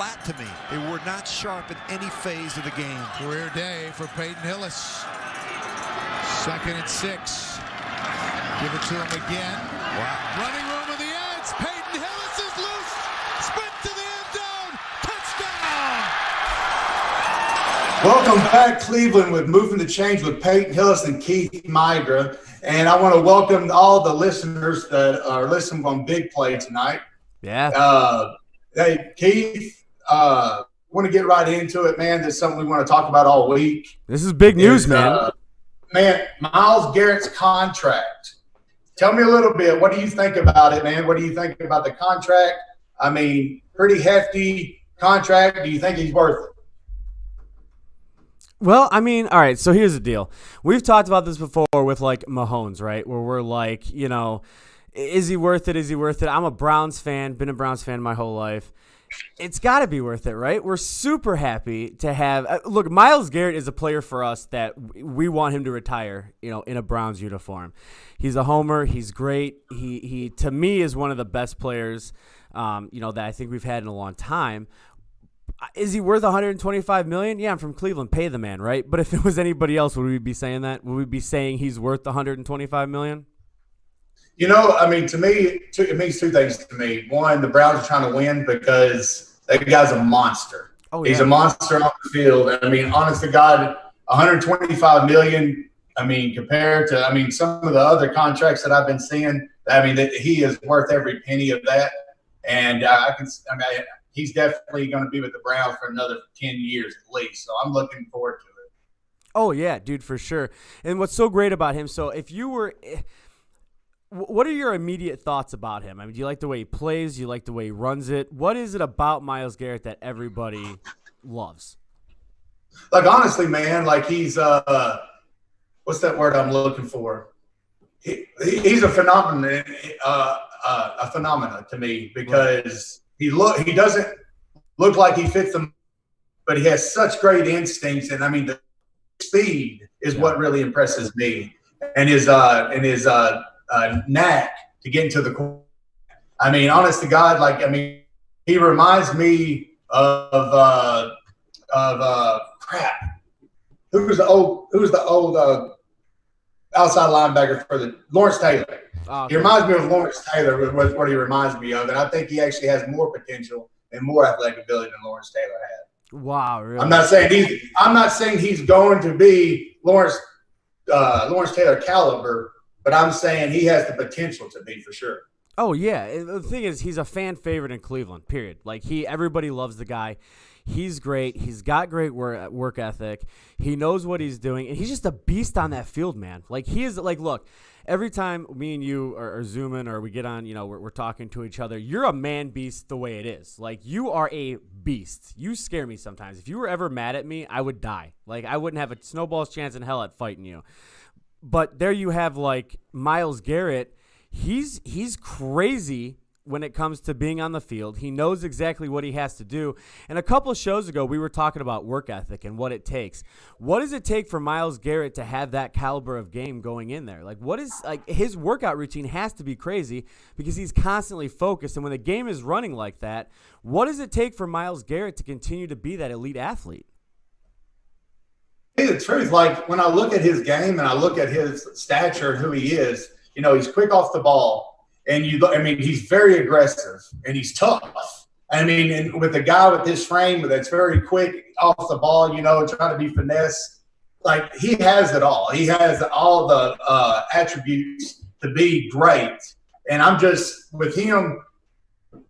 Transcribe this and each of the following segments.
flat to me. They were not sharp in any phase of the game. Career day for Peyton Hillis. 2nd and 6. Give it to him again. Wow. Running room of the ends. Peyton Hillis is loose. Sprint to the end zone. Touchdown. Welcome back, Cleveland, with Moving the Chains with Peyton Hillis and Keith Migra. And I want to welcome all the listeners that are listening on Big Play tonight. Yeah. Hey, Keith, want to get right into it, man. This is something we want to talk about all week. This is big news, man. Man, Myles Garrett's contract. Tell me a little bit. What do you think about it, man? What do you think about the contract? I mean, pretty hefty contract. Do you think he's worth it? Well, I mean, all right, so here's the deal. We've talked about this before with, like, Mahomes, right, where we're like, you know, is he worth it? Is he worth it? I'm a Browns fan, been a Browns fan my whole life. It's got to be worth it, right? We're super happy to have look, Myles Garrett is a player for us that we want him to retire, you know, in a Browns uniform. He's a homer. He's great. He to me is one of the best players, you know, that I think we've had in a long time. Is he worth $125 million? Yeah, I'm from Cleveland. Pay the man, right? But if it was anybody else, would we be saying that? Would we be saying he's worth $125 million? You know, I mean, to me, it means two things to me. One, the Browns are trying to win because that guy's a monster. Oh, yeah. He's a monster on the field. I mean, honest to God, $125 million, I mean, compared to, I mean, some of the other contracts that I've been seeing, I mean, that he is worth every penny of that. And he's definitely going to be with the Browns for another 10 years at least. So I'm looking forward to it. Oh, yeah, dude, for sure. And what's so great about him, so if you were – what are your immediate thoughts about him? I mean, do you like the way he plays? Do you like the way he runs it? What is it about Myles Garrett that everybody loves? Like, honestly, man, like he's what's that word I'm looking for? He's a phenomenon to me because he doesn't look like he fits them, but he has such great instincts, and I mean the speed is what really impresses me, and his knack to get into the corner. I mean, honest to God, like, I mean, he reminds me of crap. Who's the old outside linebacker for the Lawrence Taylor? Oh, okay. He reminds me of Lawrence Taylor with what he reminds me of, and I think he actually has more potential and more athletic ability than Lawrence Taylor had. Wow, really? I'm not saying he's going to be Lawrence Taylor caliber, but I'm saying he has the potential to be for sure. Oh, yeah. The thing is, he's a fan favorite in Cleveland, period. Like, everybody loves the guy. He's great. He's got great work ethic. He knows what he's doing, and he's just a beast on that field, man. Like, he is, like, look, every time me and you are zooming or we get on, you know, we're talking to each other, you're a man beast the way it is. Like, you are a beast. You scare me sometimes. If you were ever mad at me, I would die. Like, I wouldn't have a snowball's chance in hell at fighting you. But there you have, like, Myles Garrett. He's crazy when it comes to being on the field. He knows exactly what he has to do. And a couple of shows ago, we were talking about work ethic and what it takes. What does it take for Myles Garrett to have that caliber of game going in there? Like, his workout routine has to be crazy because he's constantly focused. And when the game is running like that, what does it take for Myles Garrett to continue to be that elite athlete? Hey, the truth, like when I look at his game and I look at his stature and who he is, you know, he's quick off the ball, and he's very aggressive and he's tough. I mean, and with a guy with his frame that's very quick off the ball, you know, trying to be finesse, like he has it all. He has all the attributes to be great. And I'm just with him.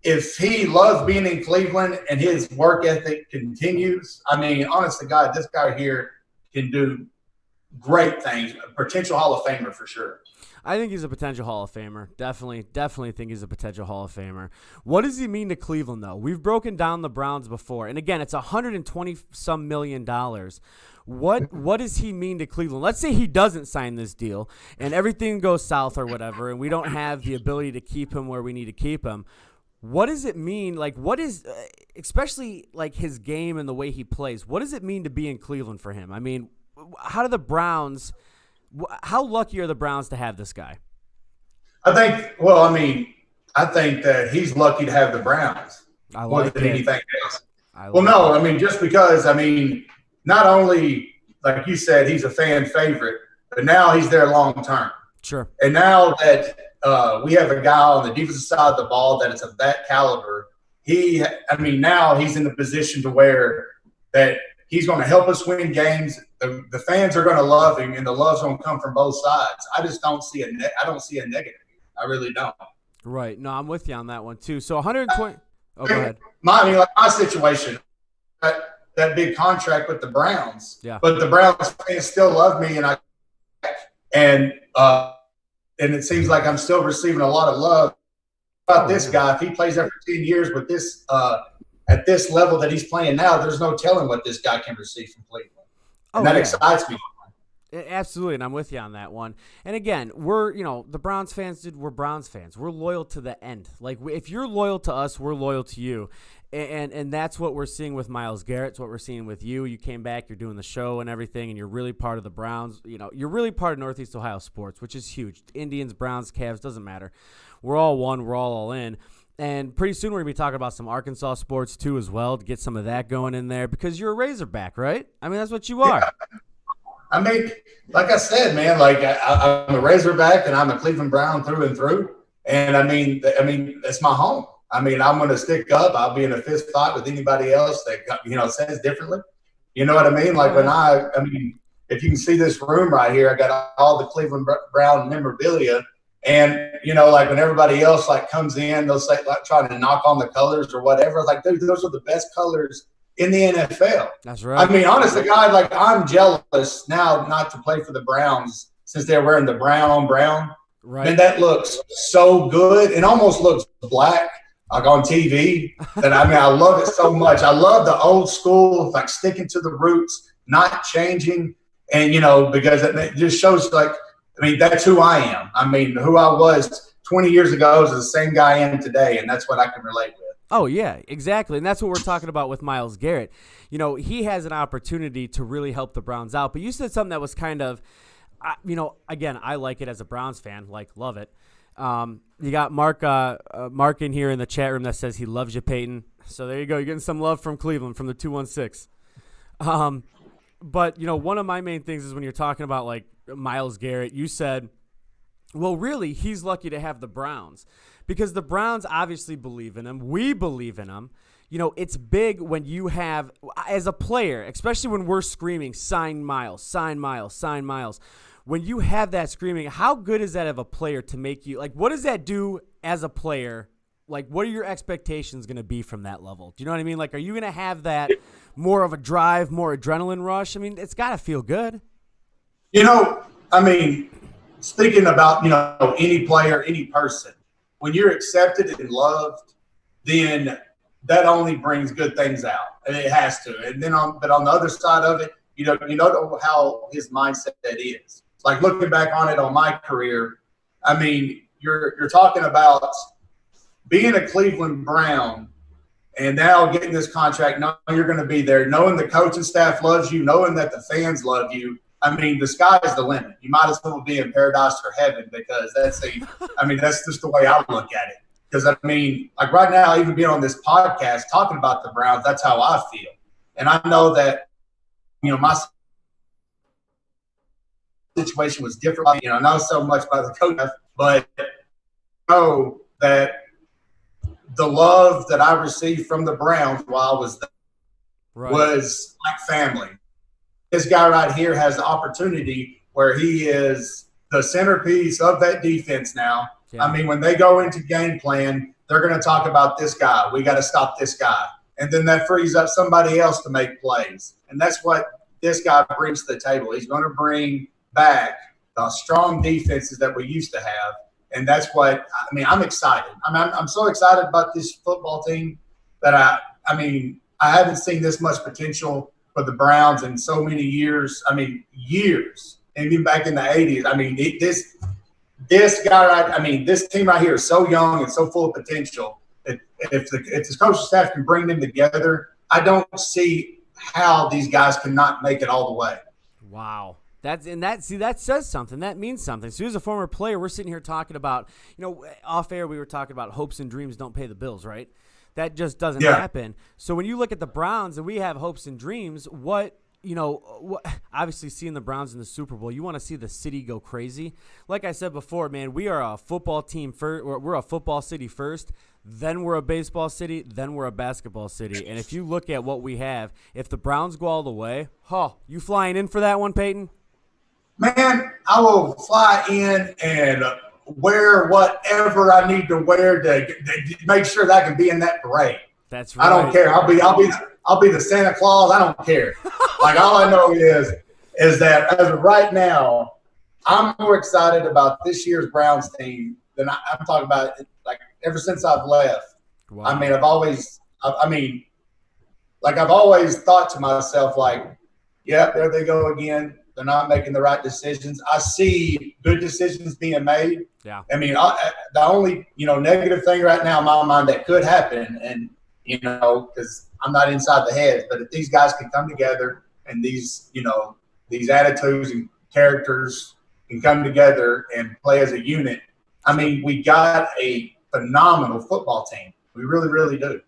If he loves being in Cleveland and his work ethic continues, I mean, honest to God, this guy here can do great things. A potential Hall of Famer for sure. I think he's a potential Hall of Famer. Definitely think he's a potential Hall of Famer. What does he mean to Cleveland, though? We've broken down the Browns before. And, again, it's $120-some million. What does he mean to Cleveland? Let's say he doesn't sign this deal and everything goes south or whatever, and we don't have the ability to keep him where we need to keep him. What does it mean? Like, what is especially like his game and the way he plays, what does it mean to be in Cleveland for him? I mean, how lucky are the Browns to have this guy? I think that he's lucky to have the Browns more than anything else. Well, no, I mean, just because, I mean, not only, like you said, he's a fan favorite, but now he's there long term. Sure. And now that we have a guy on the defensive side of the ball that is of that caliber, now he's in the position to where that he's going to help us win games. The fans are going to love him, and the love's going to come from both sides. I just don't see I don't see a negative. I really don't. Right. No, I'm with you on that one too. So 120. Oh, go ahead. My situation, that big contract with the Browns. Yeah. But the Browns fans still love me, and it seems like I'm still receiving a lot of love about this guy. If he plays there for 10 years with this at this level that he's playing now, there's no telling what this guy can receive from Cleveland. And that excites me. Absolutely, and I'm with you on that one. And again, we're, the Browns fans, we're Browns fans. We're loyal to the end. Like, if you're loyal to us, we're loyal to you. And that's what we're seeing with Myles Garrett. It's what we're seeing with you. You came back, you're doing the show and everything, and you're really part of the Browns. You're really part of Northeast Ohio sports, which is huge. Indians, Browns, Cavs, doesn't matter. We're all one. We're all in. And pretty soon we're going to be talking about some Arkansas sports too as well, to get some of that going in there, because you're a Razorback, right? I mean, that's what you are. Yeah. I mean, like I said, man, like I'm a Razorback and I'm a Cleveland Brown through and through. And I mean, it's my home. I mean, I'm going to stick up. I'll be in a fist fight with anybody else that, says differently. You know what I mean? Like if you can see this room right here, I got all the Cleveland Brown memorabilia. And, like when everybody else comes in, they'll say, trying to knock on the colors or whatever. Like, dude, those are the best colors in the NFL. That's right. I mean, honestly, God, I'm jealous now not to play for the Browns since they're wearing the brown on brown. Right. And that looks so good. It almost looks black, like on TV. I love it so much. I love the old school, sticking to the roots, not changing. And, because it just shows that's who I am. I mean, who I was 20 years ago is the same guy I am today. And that's what I can relate with. Oh, yeah, exactly. And that's what we're talking about with Myles Garrett. He has an opportunity to really help the Browns out. But you said something that was kind of, again, I like it as a Browns fan, love it. You got Mark in here in the chat room that says he loves you, Peyton. So there you go. You're getting some love from Cleveland, from the 216. But, one of my main things is when you're talking about, Myles Garrett, you said, well, really, he's lucky to have the Browns. Because the Browns obviously believe in him. We believe in him. It's big when you have, as a player, especially when we're screaming, sign Myles, sign Myles, sign Myles. When you have that screaming, how good is that of a player to make you, what does that do as a player? What are your expectations going to be from that level? Do you know what I mean? Are you going to have that more of a drive, more adrenaline rush? I mean, it's got to feel good. Speaking about, any player, any person, when you're accepted and loved, then that only brings good things out, and it has to. And then, but on the other side of it, you know how his mindset is. Looking back on it on my career, you're talking about being a Cleveland Brown, and now getting this contract, knowing you're going to be there, knowing the coaching staff loves you, knowing that the fans love you. The sky is the limit. You might as well be in paradise or heaven, because that's just the way I look at it. Because, right now, even being on this podcast talking about the Browns, that's how I feel. And I know that, my situation was different. Not so much by the coach, but I know that the love that I received from the Browns while I was there was like family. This guy right here has the opportunity where he is the centerpiece of that defense now. Yeah. When they go into game plan, they're going to talk about this guy. We got to stop this guy. And then that frees up somebody else to make plays. And that's what this guy brings to the table. He's going to bring back the strong defenses that we used to have. And that's what – I'm excited. I'm so excited about this football team that I haven't seen this much potential for the Browns in so many years. Years. And even back in the 80s. This guy, this team right here is so young and so full of potential. If the coaching staff can bring them together, I don't see how these guys cannot make it all the way. Wow. That says something. That means something. So as a former player, we're sitting here talking about, off air we were talking about hopes and dreams don't pay the bills, right? That just doesn't Yeah. happen. So when you look at the Browns and we have hopes and dreams, obviously seeing the Browns in the Super Bowl, you want to see the city go crazy. Like I said before, man, we are a football team first. We're a football city first. Then we're a baseball city. Then we're a basketball city. And if you look at what we have, if the Browns go all the way, you flying in for that one, Peyton? Man, I will fly in and wear whatever I need to wear to make sure that I can be in that parade. That's right. I don't care. I'll be the Santa Claus. I don't care. Like, all I know is that as of right now, I'm more excited about this year's Browns team than I'm talking about it, like ever since I've left. Wow. I mean, I've always thought to myself, like, yeah, there they go again. They're not making the right decisions. I see good decisions being made. Yeah. I mean, the only, negative thing right now in my mind that could happen, and, because I'm not inside the head, but if these guys can come together and these attitudes and characters can come together and play as a unit, I mean, we got a phenomenal football team. We really, really do.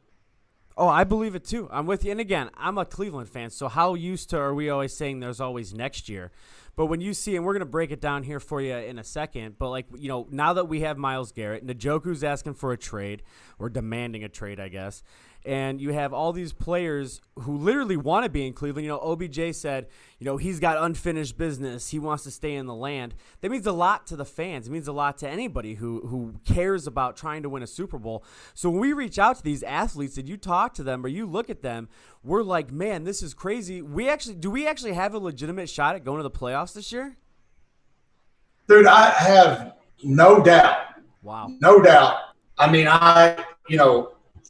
Oh, I believe it too. I'm with you. And again, I'm a Cleveland fan, so how used to are we always saying there's always next year? But when you see, and we're going to break it down here for you in a second, but now that we have Myles Garrett, Njoku's asking for a trade, or demanding a trade, I guess, and you have all these players who literally want to be in Cleveland. OBJ said, he's got unfinished business. He wants to stay in the land. That means a lot to the fans. It means a lot to anybody who cares about trying to win a Super Bowl. So when we reach out to these athletes and you talk to them or you look at them, we're like, man, this is crazy. Do we actually have a legitimate shot at going to the playoffs this year? Dude, I have no doubt. Wow. No doubt. I mean,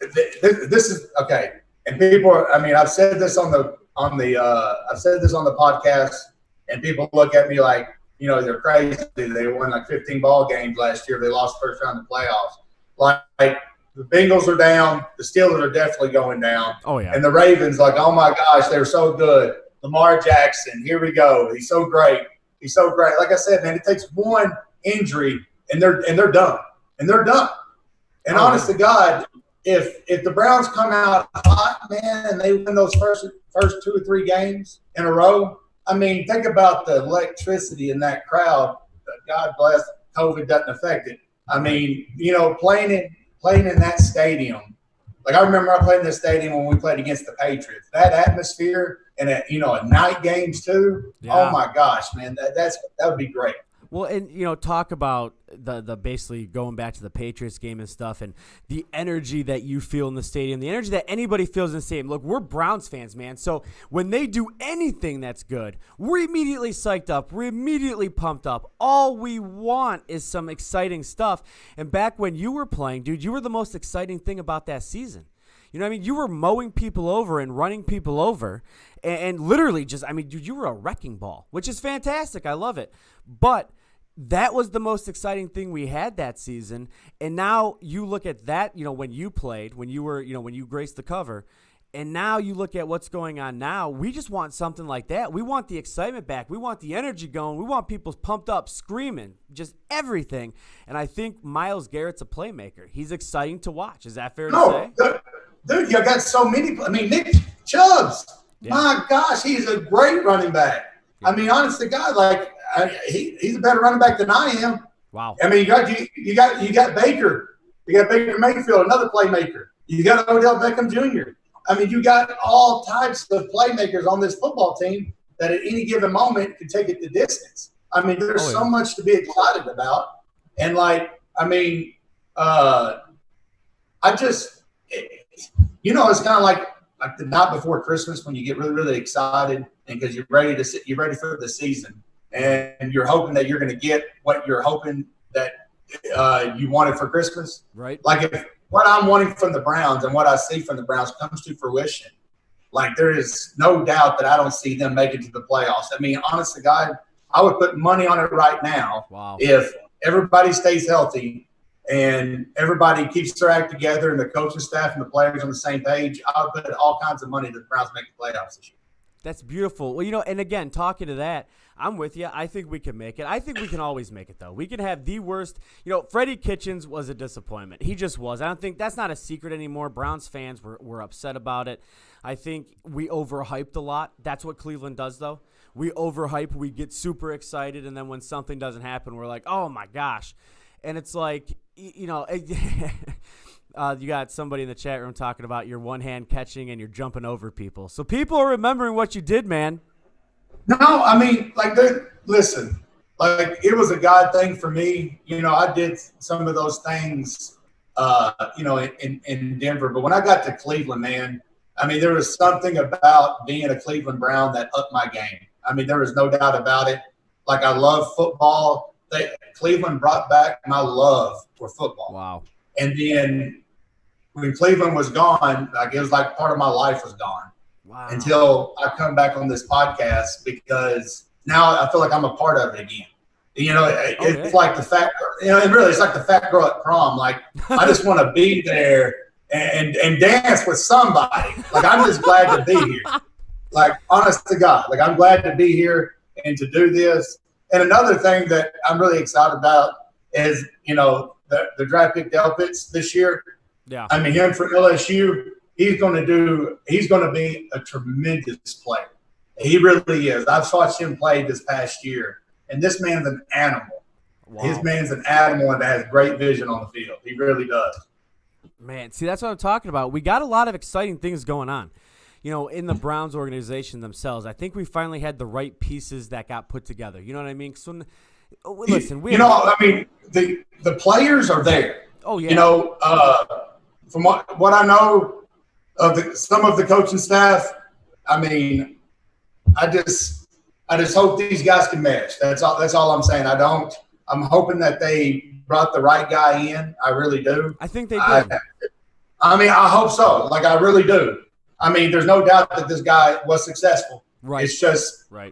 this is okay. And people, I've said this on the podcast, and people look at me like, they're crazy. They won like 15 ball games last year. They lost first round of the playoffs. Like the Bengals are down. The Steelers are definitely going down. Oh, yeah. And the Ravens, like, oh my gosh, they're so good. Lamar Jackson, here we go. He's so great. He's so great. Like I said, man, it takes one injury and they're done. And they're done. And honest to God, if the Browns come out hot, man, and they win those first 2 or 3 games in a row, I mean, think about the electricity in that crowd. God bless, COVID doesn't affect it. I mean, playing in that stadium. Like, I remember I played in this stadium when we played against the Patriots. That atmosphere and at night games too. Yeah. Oh my gosh, man, that would be great. Well, and talk about the basically going back to the Patriots game and stuff, and the energy that you feel in the stadium, the energy that anybody feels in the stadium. Look, we're Browns fans, man. So when they do anything that's good, we're immediately psyched up. We're immediately pumped up. All we want is some exciting stuff. And back when you were playing, dude, you were the most exciting thing about that season. You know what I mean? You were mowing people over and running people over, and literally just, dude, you were a wrecking ball, which is fantastic. I love it. But that was the most exciting thing we had that season. And now you look at that, when you played, when you were, when you graced the cover, and now you look at what's going on now. We just want something like that. We want the excitement back. We want the energy going. We want people pumped up, screaming, just everything. And I think Myles Garrett's a playmaker. He's exciting to watch. Is that fair to say? Dude, you got so many. Nick Chubbs. Yeah. My gosh, he's a great running back. Yeah. Honest to God, like, he's a better running back than I am. Wow. You got Baker. You got Baker Mayfield, another playmaker. You got Odell Beckham Jr. You got all types of playmakers on this football team that at any given moment can take it the distance. There's so much to be excited about. And it's kind of like the night before Christmas when you get really, really excited and because you're ready for the season. And you're hoping that you're going to get what you're hoping that you wanted for Christmas. Right. Like, if what I'm wanting from the Browns and what I see from the Browns comes to fruition, like, there is no doubt that I don't see them making it to the playoffs. Honest to God, I would put money on it right now. Wow. If everybody stays healthy and everybody keeps their act together and the coaching staff and the players on the same page, I would put all kinds of money that the Browns make the playoffs this year. That's beautiful. Well, and again, talking to that, I'm with you. I think we can make it. I think we can always make it, though. We can have the worst. Freddie Kitchens was a disappointment. He just was. I don't think that's not a secret anymore. Browns fans were upset about it. I think we overhyped a lot. That's what Cleveland does, though. We overhype. We get super excited, and then when something doesn't happen, we're like, oh, my gosh. And it's like, you got somebody in the chat room talking about your one-hand catching and you're jumping over people. So people are remembering what you did, man. No, I mean, listen, it was a God thing for me. I did some of those things, in Denver. But when I got to Cleveland, man, I mean, there was something about being a Cleveland Brown that upped my game. I mean, there was no doubt about it. I love football. Cleveland brought back my love for football. Wow. And then when Cleveland was gone, it was like part of my life was gone. Wow. Until I come back on this podcast, because now I feel like I'm a part of it again. It's like the fat, and really it's like the fat girl at prom. I just want to be there and dance with somebody. I'm just glad to be here. Honest to God, I'm glad to be here and to do this. And another thing that I'm really excited about is, the draft pick Delpitz this year. Yeah. I mean, him for LSU, he's going to be a tremendous player. He really is. I've watched him play this past year, and this man's an animal. Wow. His man's an animal and has great vision on the field. He really does. Man, see, that's what I'm talking about. We got a lot of exciting things going on. In the Browns organization themselves, I think we finally had the right pieces that got put together. You know what I mean? So, listen, the players are there. Oh, yeah. From what I know of some of the coaching staff, I mean, I just hope these guys can mesh. That's all I'm saying. I'm hoping that they brought the right guy in. I really do. I think they did. I hope so. I really do. I mean, there's no doubt that this guy was successful. Right. It's just, right.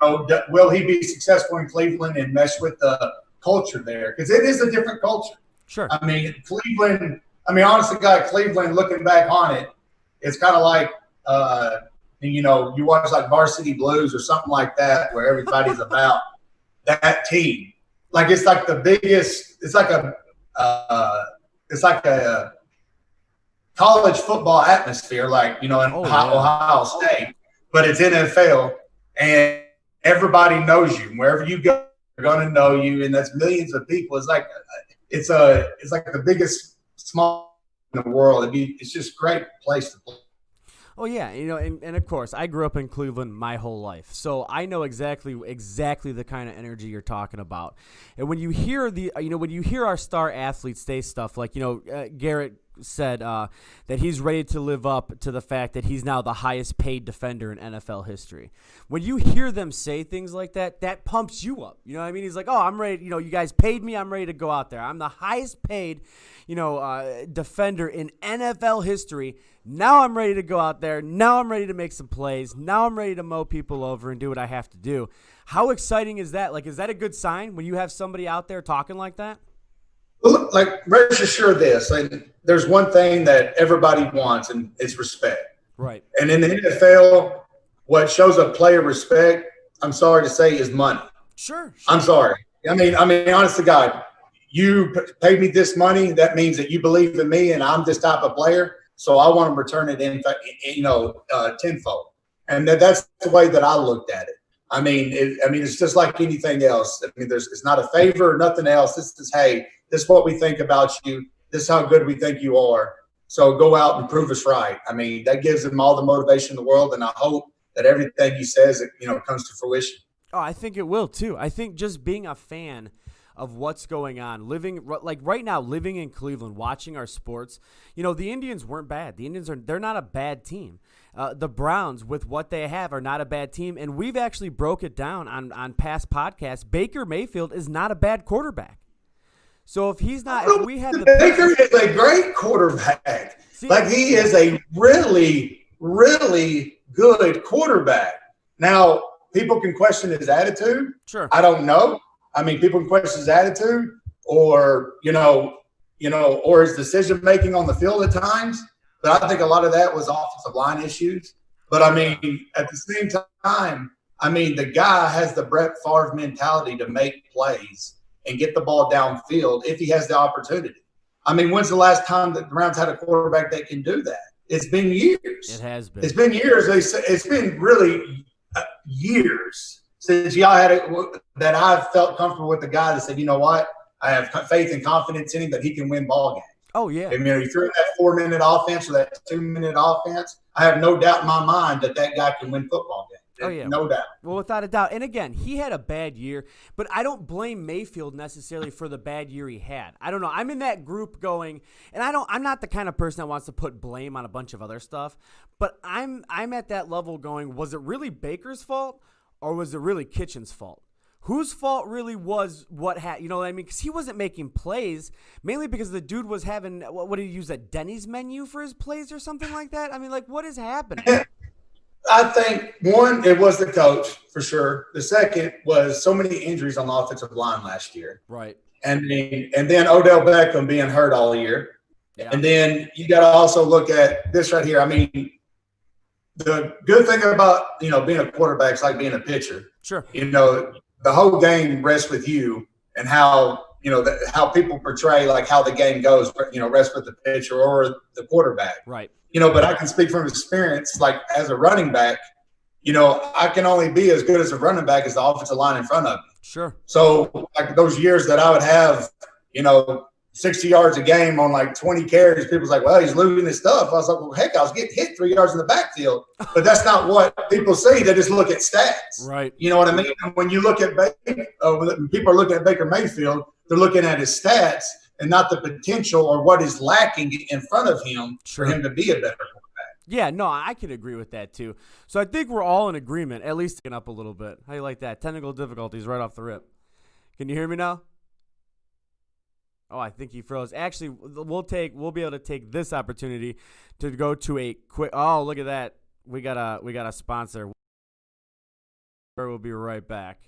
Will he be successful in Cleveland and mesh with the culture there? Because it is a different culture. Sure. I mean, Cleveland, honestly, Cleveland, looking back on it, it's kind of like, you watch Varsity Blues or something like that, where everybody's about that team. It's like the biggest, it's like a college football atmosphere, in Ohio State, but it's NFL, and everybody knows you. Wherever you go, they're going to know you, and that's millions of people. It's like the biggest small in the world. It's just a great place to play. Oh, yeah, and of course, I grew up in Cleveland my whole life, so I know exactly the kind of energy you're talking about. And when you hear when you hear our star athletes say stuff like, Garrett said that he's ready to live up to the fact that he's now the highest paid defender in NFL history. When you hear them say things like that, that pumps you up. You know what I mean? He's like, oh, I'm ready. You guys paid me. I'm ready to go out there. I'm the highest paid, defender in NFL history. Now I'm ready to go out there. Now I'm ready to make some plays. Now I'm ready to mow people over and do what I have to do. How exciting is that? Is that a good sign when you have somebody out there talking like that? Well, rest assured this. There's one thing that everybody wants, and it's respect. Right. And in the NFL, what shows a player respect, I'm sorry to say, is money. Sure. I'm sorry. I mean, honest to God, you paid me this money. That means that you believe in me, and I'm this type of player. So I want to return it tenfold. And that's the way that I looked at it. It's just like anything else. It's not a favor or nothing else. This is, hey, this is what we think about you. This is how good we think you are. So go out and prove us right. That gives him all the motivation in the world, and I hope that everything he says, comes to fruition. Oh, I think it will too. I think just being a fan of what's going on, living right now, living in Cleveland, watching our sports. The Indians weren't bad. They're not a bad team. The Browns, with what they have, are not a bad team, and we've actually broke it down on past podcasts. Baker Mayfield is not a bad quarterback. So if he's not, if we had Baker is a great quarterback. See, he is a really, really good quarterback. Now, people can question his attitude. Sure. I don't know. People can question his attitude or his decision-making on the field at times. But I think a lot of that was offensive line issues. But, at the same time, I mean, the guy has the Brett Favre mentality to make plays and get the ball downfield if he has the opportunity. I mean, when's the last time that the Browns had a quarterback that can do that? It's been years. It has been. It's been years. It's been really years since y'all had it that I've felt comfortable with the guy that said, you know what, I have faith and confidence in him that he can win ball games. Oh, yeah. I mean, he threw that 4-minute offense or that 2-minute offense. I have no doubt in my mind that guy can win football games. Oh, yeah. No doubt. Well, without a doubt. And again, he had a bad year, but I don't blame Mayfield necessarily for the bad year he had. I don't know. I'm in that group going, and I'm not the kind of person that wants to put blame on a bunch of other stuff, but I'm at that level going, was it really Baker's fault or was it really Kitchen's fault? Whose fault really was what you know what I mean? Because he wasn't making plays, mainly because the dude was having, what did he use, a Denny's menu for his plays or something like that? I mean, like, what is happening? I think, one, it was the coach for sure. The second was so many injuries on the offensive line last year. Right. And then Odell Beckham being hurt all year. Yeah. And then you got to also look at this right here. I mean, the good thing about, being a quarterback is like being a pitcher. Sure. The whole game rests with you and how, how people portray like how the game goes, rests with the pitcher or the quarterback. Right. But I can speak from experience, like as a running back, I can only be as good as a running back as the offensive line in front of me. Sure. So like those years that I would have, 60 yards a game on like 20 carries, people's like, well, he's losing his stuff. I was like, well, heck, I was getting hit 3 yards in the backfield. But that's not what people see. They just look at stats. Right. You know what I mean? When you look at when people are looking at Baker Mayfield, they're looking at his stats and not the potential or what is lacking in front of him for him to be a better quarterback. Yeah, no, I can agree with that too. So I think we're all in agreement, at least up a little bit. How you like that? Technical difficulties right off the rip. Can you hear me now? Oh, I think he froze. Actually, we'll be able to take this opportunity to go to a quick. Oh, look at that. We got a sponsor. We'll be right back.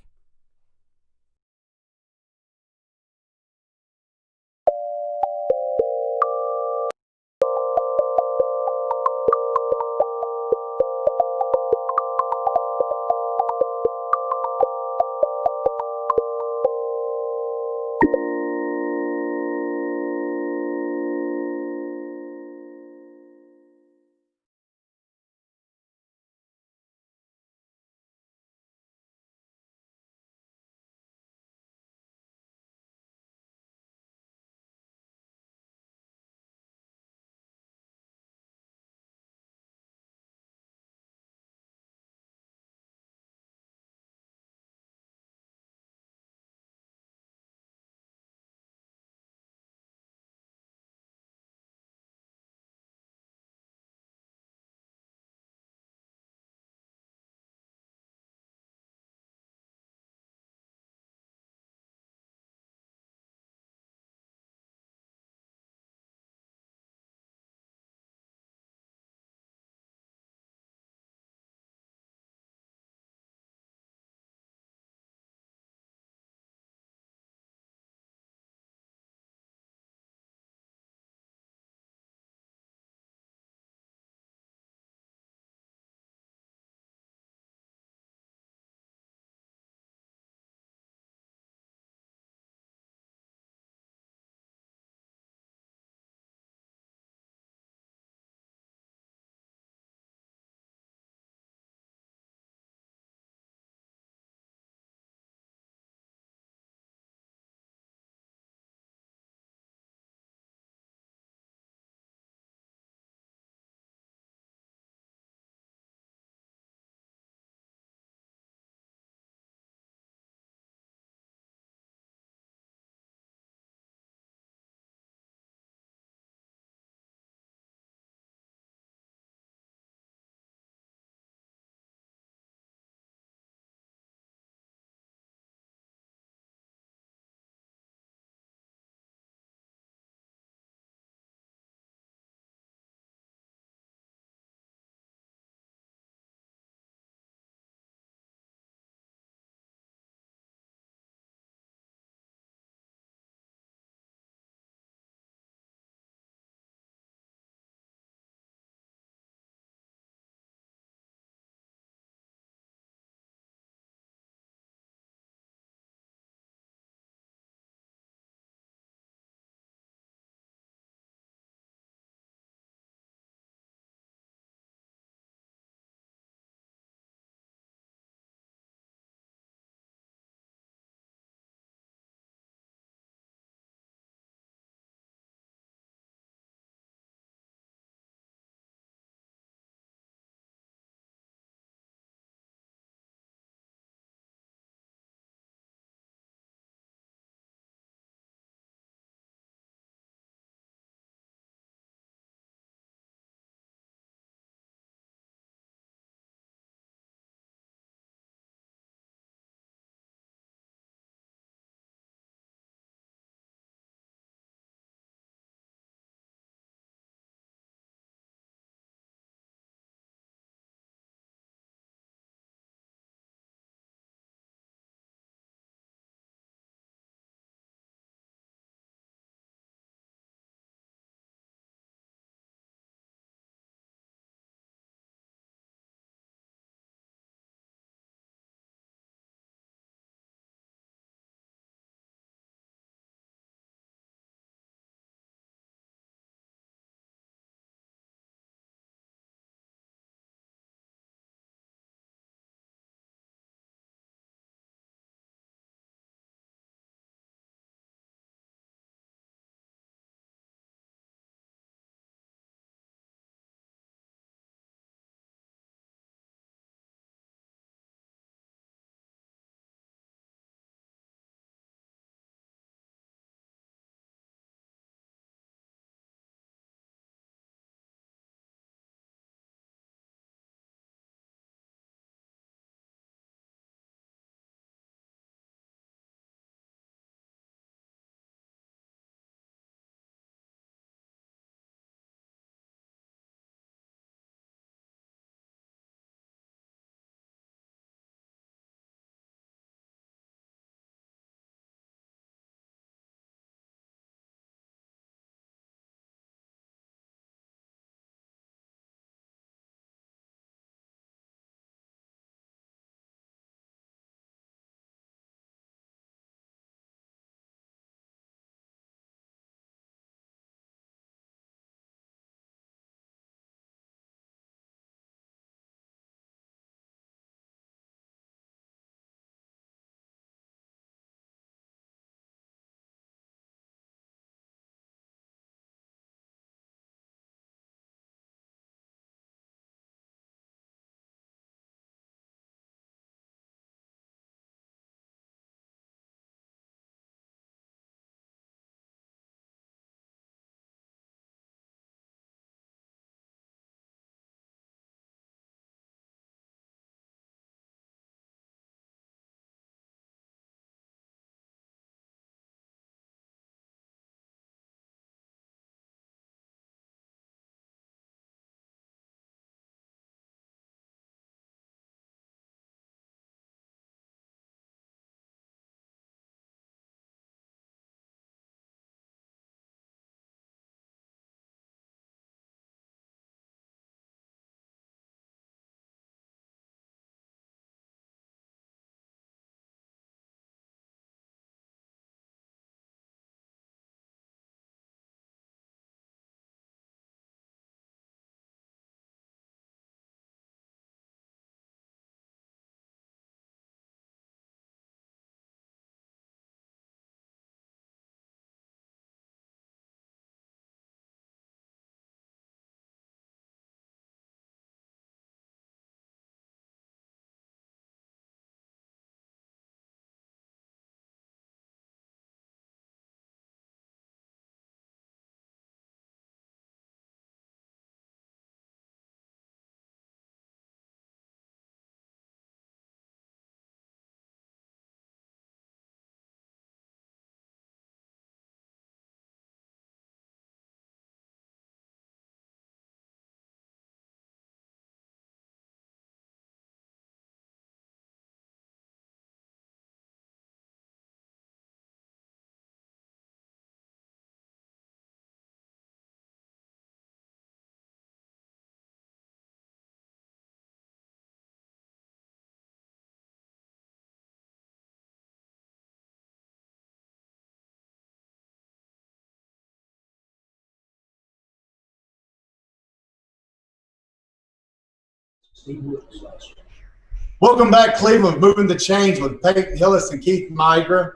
Welcome back, Cleveland. Moving the Chains with Peyton, Hillis, and Keith Migra.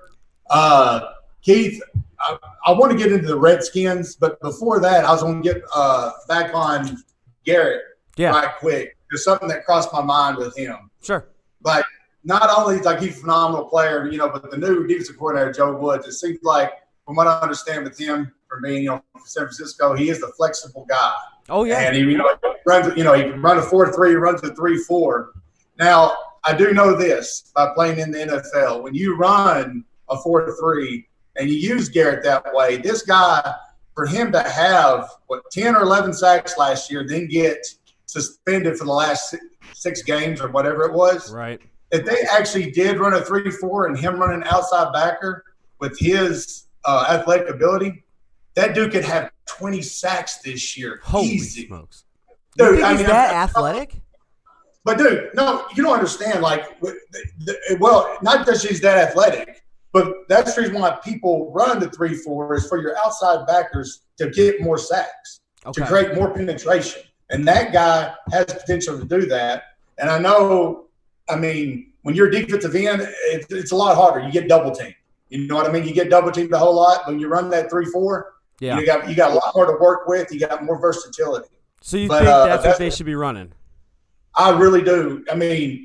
Keith, I want to get into the Redskins, but before that, I was going to get back on Garrett right quick. There's something that crossed my mind with him. Sure. Like, not only like he's a phenomenal player, but the new defensive coordinator, Joe Woods, it seems like, from what I understand with him, from being, from San Francisco, he is the flexible guy. Oh, yeah. And he runs, he can run a 4-3, he runs a 3-4. Now, I do know this by playing in the NFL. When you run a 4-3 and you use Garrett that way, this guy, for him to have, 10 or 11 sacks last year, then get suspended for the last six games or whatever it was. Right. If they actually did run a 3-4 and him running outside backer with his athletic ability, that dude could have 20 sacks this year. Holy easy. Smokes. Dude, you think he's that athletic? But, dude, no, you don't understand. Like, well, not that she's that athletic, but that's the reason why people run the 3-4 is for your outside backers to get more sacks, to create more penetration. And that guy has potential to do that. And I know, when you're defensive end, it's a lot harder. You get double teamed. You know what I mean? You get double teamed a whole lot. When you run that 3-4, you got a lot more to work with. You got more versatility. So you think that's what they should be running? I really do.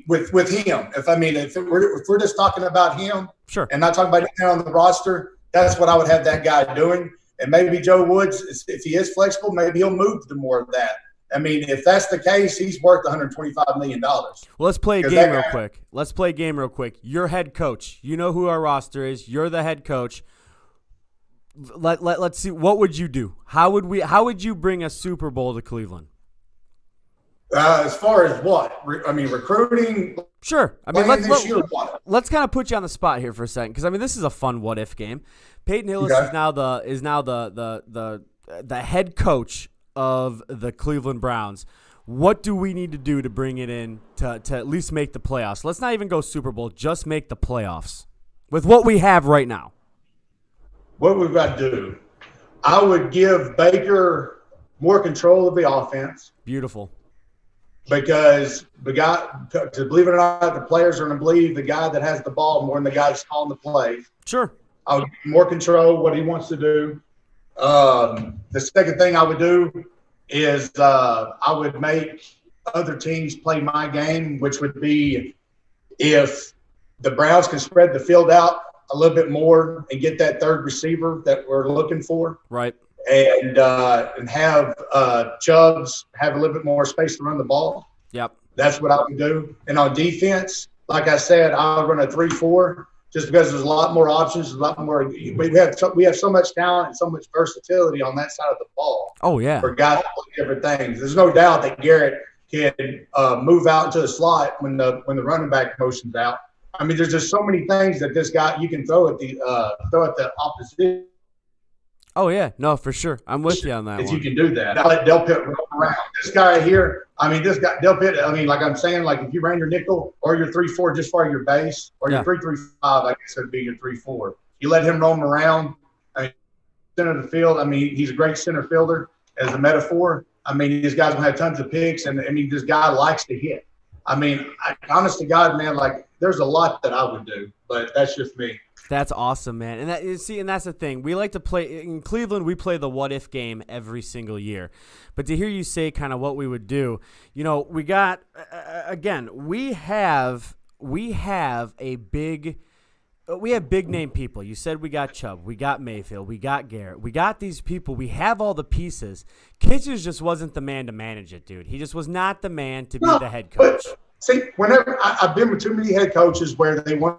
With him, if we're just talking about him, sure, and not talking about him on the roster, that's what I would have that guy doing. And maybe Joe Woods, if he is flexible, maybe he'll move to more of that. If that's the case, he's worth $125 million. Well, let's play a game real quick. You're head coach. You know who our roster is. You're the head coach. Let's see. What would you do? How would you bring a Super Bowl to Cleveland? As far as what? Recruiting? Sure. Let's kind of put you on the spot here for a second because this is a fun what if game. Peyton Hillis is now the head coach of the Cleveland Browns. What do we need to do to bring it in to at least make the playoffs? Let's not even go Super Bowl, just make the playoffs with what we have right now. What we've got to do, I would give Baker more control of the offense. Beautiful. Because to believe it or not, the players are going to believe the guy that has the ball more than the guy that's calling the play. Sure. I would give more control what he wants to do. The second thing I would do is I would make other teams play my game, which would be if the Browns can spread the field out a little bit more and get that third receiver that we're looking for. Right. And have Chubbs have a little bit more space to run the ball. Yep. That's what I would do. And on defense, like I said, I would run a 3-4 just because there's a lot more options, a lot more. We have so much talent and so much versatility on that side of the ball. Oh, yeah. For guys to do different things. There's no doubt that Garrett can move out into the slot when the running back motion's out. There's just so many things that this guy you can throw at the opposition. Oh, yeah. No, for sure. I'm with you on that if one. You can do that. Now let Del Pitt run around. This guy here, Del Pitt, like I'm saying, like if you ran your nickel or your 3-4 just for your base or your 3-3-5, I guess it would be your 3-4. You let him roam around, center of the field. He's a great center fielder as a metaphor. These guys will have tons of picks, and this guy likes to hit. Honest to God, man, there's a lot that I would do, but that's just me. That's awesome, man. And that's the thing. We like to play in Cleveland. We play the what if game every single year. But to hear you say kind of what we would do, we got again. We have big name people. You said we got Chubb, we got Mayfield, we got Garrett, we got these people. We have all the pieces. Kitchens just wasn't the man to manage it, dude. He just was not the man to be the head coach. See, whenever I've been with too many head coaches where they want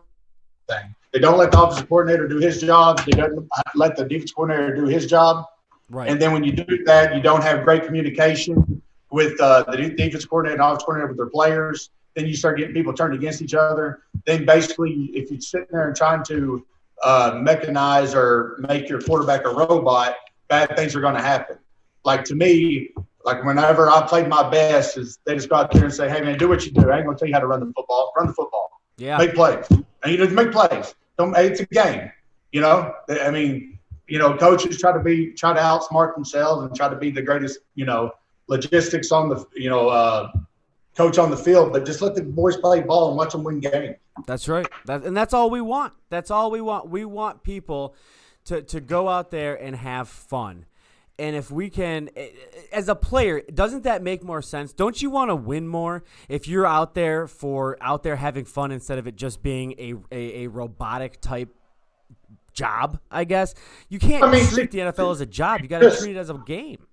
thing. They don't let the offensive coordinator do his job. They don't let the defense coordinator do his job. Right. And then when you do that, you don't have great communication with the defense coordinator and offensive coordinator with their players. Then you start getting people turned against each other. Then basically, if you're sitting there and trying to mechanize or make your quarterback a robot, bad things are going to happen. To me, whenever I played my best, is they just go out there and say, "Hey man, do what you do. I ain't going to tell you how to run the football. Run the football. Yeah. Make plays. And you just make plays. It's a game. Coaches try to outsmart themselves and try to be the greatest, logistics on the, coach on the field, but just let the boys play ball and watch them win games. That's right. And that's all we want. That's all we want. We want people to go out there and have fun. And if we can, as a player, doesn't that make more sense? Don't you want to win more if you're out there having fun instead of it just being a robotic type job? I guess you can't treat the NFL as a job. You got to treat it as a game.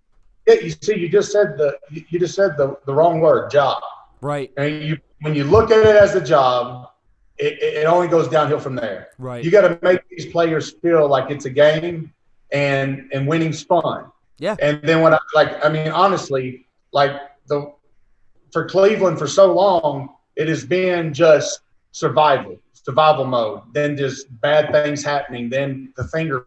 Yeah, you just said the wrong word, job. Right. And when you look at it as a job, it only goes downhill from there. Right. You got to make these players feel like it's a game and winning's fun. Yeah. And then honestly, for Cleveland for so long, it has been just survival mode, then just bad things happening, then the finger,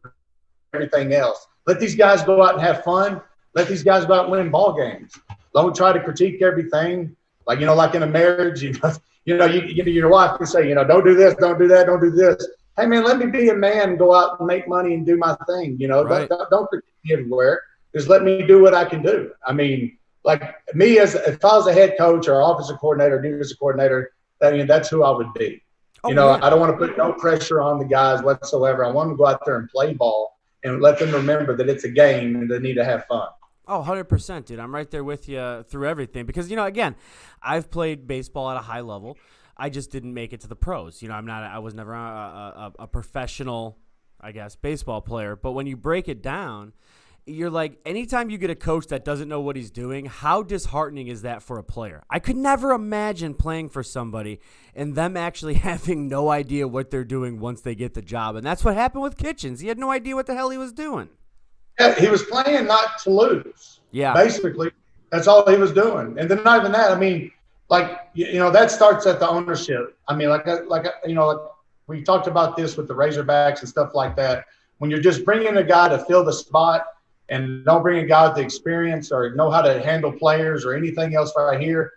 everything else. Let these guys go out and have fun. Let these guys go out and win ball games. Don't try to critique everything. Like in a marriage, your wife can say, don't do this, don't do that, don't do this. Hey man, let me be a man and go out and make money and do my thing. Right. Don't critique me everywhere. Just let me do what I can do. I mean, like me, if I was a head coach or offensive coordinator, defensive coordinator, that's who I would be. I don't want to put no pressure on the guys whatsoever. I want them to go out there and play ball and let them remember that it's a game and they need to have fun. Oh, 100%, dude. I'm right there with you through everything because, again, I've played baseball at a high level. I just didn't make it to the pros. I was never a professional, I guess, baseball player. But when you break it down, you're like, anytime you get a coach that doesn't know what he's doing, how disheartening is that for a player? I could never imagine playing for somebody and them actually having no idea what they're doing once they get the job. And that's what happened with Kitchens. He had no idea what the hell he was doing. Yeah, he was playing not to lose. Yeah. Basically, that's all he was doing. And then not even that. I mean, that starts at the ownership. I mean, we talked about this with the Razorbacks and stuff like that. When you're just bringing a guy to fill the spot and don't bring a guy with the experience or know how to handle players or anything else right here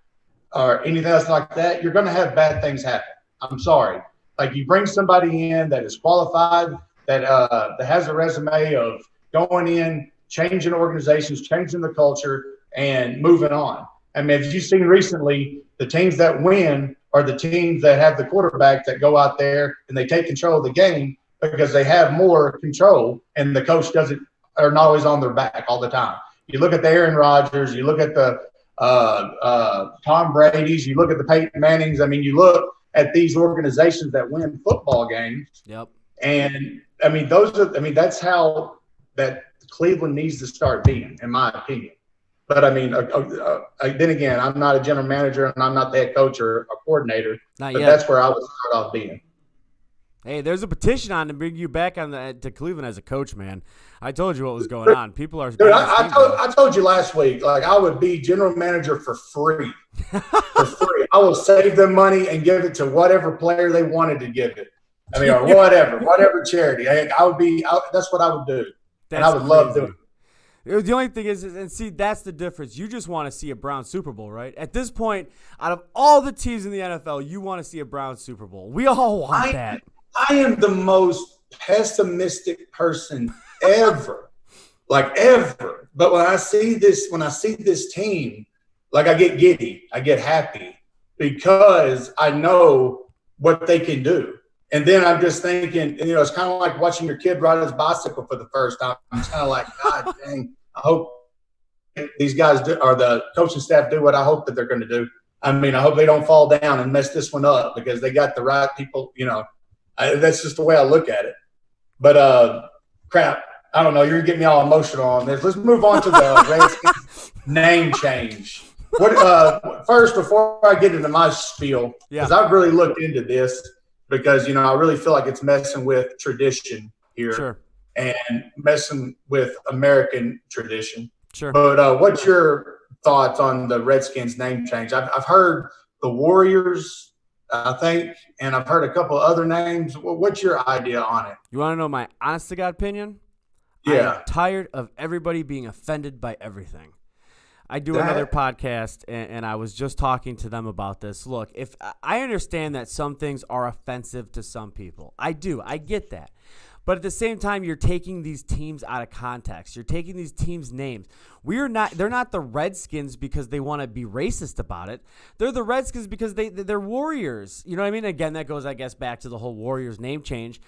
or anything else like that, you're going to have bad things happen. I'm sorry. Like you bring somebody in that is qualified, that has a resume of going in, changing organizations, changing the culture, and moving on. I mean, as you've seen recently, the teams that win are the teams that have the quarterback that go out there and they take control of the game because they have more control and the coach are not always on their back all the time. You look at the Aaron Rodgers, you look at the Tom Brady's, you look at the Peyton Mannings. I mean, you look at these organizations that win football games. Yep. And I mean, that's how that Cleveland needs to start being, in my opinion. But I mean, then again, I'm not a general manager and I'm not the head coach or a coordinator. Not but yet. That's where I would start off being. Hey, there's a petition on to bring you back to Cleveland as a coach, man. I told you what was going on. People are. Dude, I told you last week, I would be general manager for free. For free. I will save them money and give it to whatever player they wanted to give it. I mean, or whatever charity. That's what I would do. And I would love doing it. The only thing is, and see, that's the difference. You just want to see a Browns Super Bowl, right? At this point, out of all the teams in the NFL, you want to see a Browns Super Bowl. We all want that. I am the most pessimistic person ever, ever. But when I see this team, I get giddy, I get happy because I know what they can do. And then I'm just thinking, it's kind of like watching your kid ride his bicycle for the first time. I'm kind of like, God dang, I hope these guys do, or the coaching staff do what I hope that they're going to do. I mean, I hope they don't fall down and mess this one up because they got the right people, that's just the way I look at it. But, crap, I don't know. You're getting me all emotional on this. Let's move on to the Redskins name change. First, before I get into my spiel, because I've really looked into this, because, I really feel like it's messing with tradition here. Sure. And messing with American tradition. Sure. But what's your thoughts on the Redskins name change? I've heard the Warriors, I think, and I've heard a couple other names. What's your idea on it? You want to know my honest-to-God opinion? Yeah. I'm tired of everybody being offended by everything. I do another podcast, and I was just talking to them about this. Look, if I understand that some things are offensive to some people. I do. I get that. But at the same time, you're taking these teams out of context. You're taking these teams' names. They're not the Redskins because they want to be racist about it. They're the Redskins because they're Warriors. You know what I mean? Again, that goes, I guess, back to the whole Warriors name change.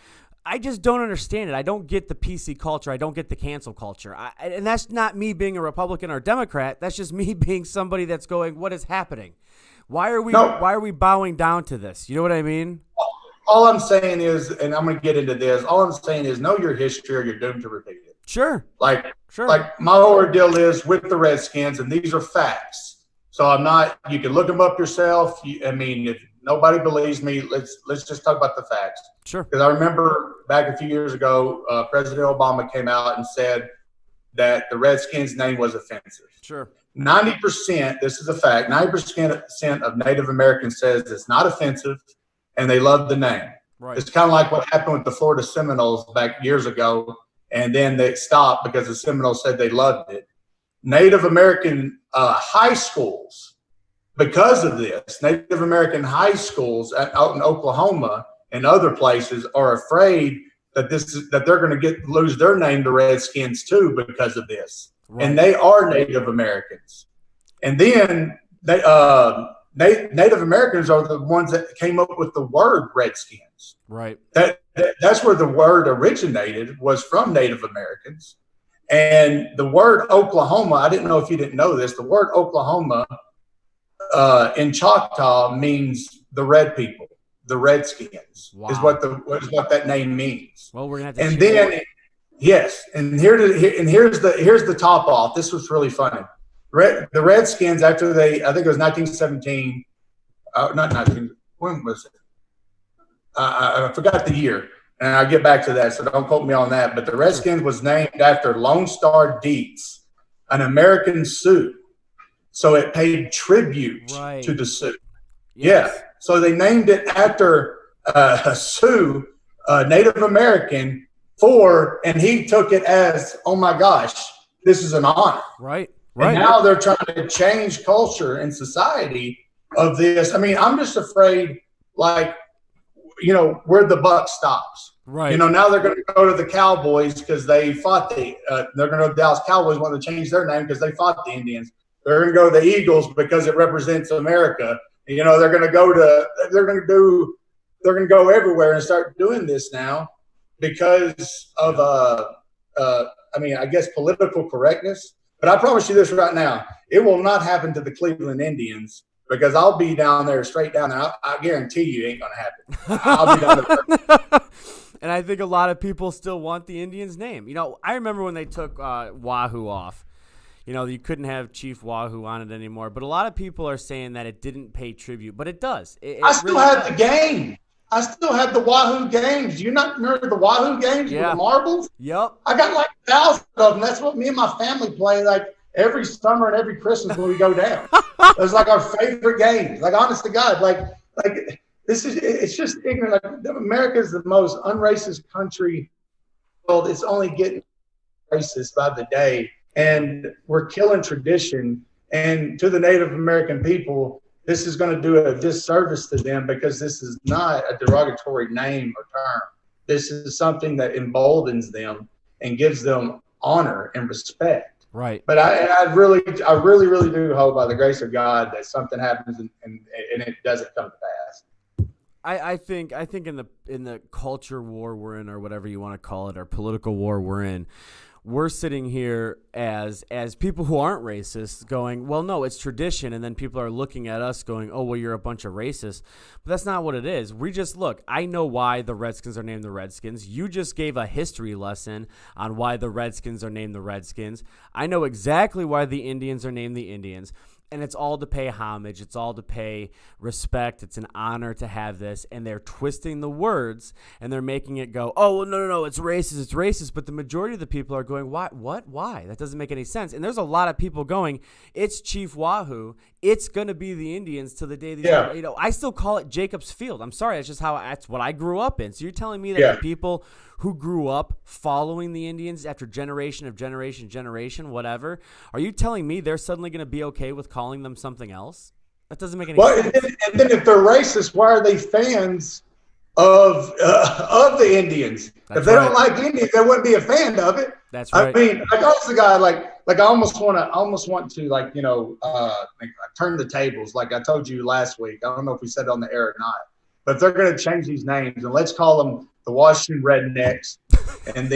I just don't understand it. I don't get the PC culture. I don't get the cancel culture. And that's not me being a Republican or Democrat. That's just me being somebody that's going, what is happening? Why are we bowing down to this? You know what I mean? All I'm saying is, and I'm going to get into this, all I'm saying is know your history or you're doomed to repeat it. Sure. Like my ordeal is with the Redskins, and these are facts. So I'm not, you can look them up yourself. If nobody believes me, let's just talk about the facts. Sure. Because I remember back a few years ago, President Obama came out and said that the Redskins name was offensive. Sure. 90%, this is a fact, 90% of Native Americans says it's not offensive, and they love the name. Right. It's kind of like what happened with the Florida Seminoles back years ago, and then they stopped because the Seminoles said they loved it. Native American high schools, because of this, Native American high schools out in Oklahoma and other places are afraid that they're going to lose their name to Redskins too because of this. Right. And they are Native Americans. And then Native Americans are the ones that came up with the word Redskins. Right. That's where the word originated, was from Native Americans. And the word Oklahoma, I didn't know if you didn't know this, the word Oklahoma in Choctaw means the red people, the Redskins. Wow. is what that name means. Well, we're gonna have to. And then yes, and here's the top off. This was really funny. The Redskins, after I think it was 1917, when was it? I forgot the year, and I'll get back to that, so don't quote me on that. But the Redskins was named after Lone Star Dietz, an American Sioux. So it paid tribute to the Sioux. Yes. Yeah. So they named it after a Sioux, a Native American, and he took it as, oh my gosh, this is an honor. Right. And now they're trying to change culture and society of this. I mean, I'm just afraid, where the buck stops. Right. Now they're going to go to the Cowboys because they fought they're going to go to the Dallas Cowboys, want to change their name because they fought the Indians. They're going to go to the Eagles because it represents America. They're going to go everywhere and start doing this now because of, I guess political correctness. But I promise you this right now, it will not happen to the Cleveland Indians because I'll be down there, straight down there. I guarantee you it ain't going to happen. I'll be down there. And I think a lot of people still want the Indians' name. I remember when they took Wahoo off. You couldn't have Chief Wahoo on it anymore. But a lot of people are saying that it didn't pay tribute. But it does. I still have the game. I still have the Wahoo games. Do you not remember the Wahoo games with the marbles? Yep. I got like 1,000 of them. That's what me and my family play like every summer and every Christmas when we go down. Those like our favorite games. Like, honest to God, it's just ignorant. Like, America is the most unracist country. Well, it's only getting racist by the day. And we're killing tradition. And to the Native American people, this is going to do a disservice to them because this is not a derogatory name or term. This is something that emboldens them and gives them honor and respect. Right. But I really do hope, by the grace of God, that something happens and it doesn't come to pass. I think in the culture war we're in, or whatever you want to call it, or political war we're in, we're sitting here as people who aren't racist going, well, no, it's tradition. And then people are looking at us going, oh, well, you're a bunch of racists. But that's not what it is. We just look, I know why the Redskins are named the Redskins. You just gave a history lesson on why the Redskins are named the Redskins. I know exactly why the Indians are named the Indians. And it's all to pay homage. It's all to pay respect. It's an honor to have this. And they're twisting the words, and they're making it go, oh, well, no, it's racist. It's racist. But the majority of the people are going, why? What? Why? That doesn't make any sense. And there's a lot of people going, it's Chief Wahoo. It's going to be the Indians till the day these I still call it Jacobs Field. I'm sorry. That's what I grew up in. So you're telling me that the people who grew up following the Indians after generation, whatever, are you telling me they're suddenly going to be okay with calling them something else? That doesn't make any sense. And then if they're racist, why are they fans of the Indians. That's if they don't right. like Indians, they wouldn't be a fan of it. That's right. I mean, like I was the guy like I almost want to like turn the tables. Like I told you last week. I don't know if we said it on the air or not, but if they're going to change these names, and let's call them the Washington Rednecks, and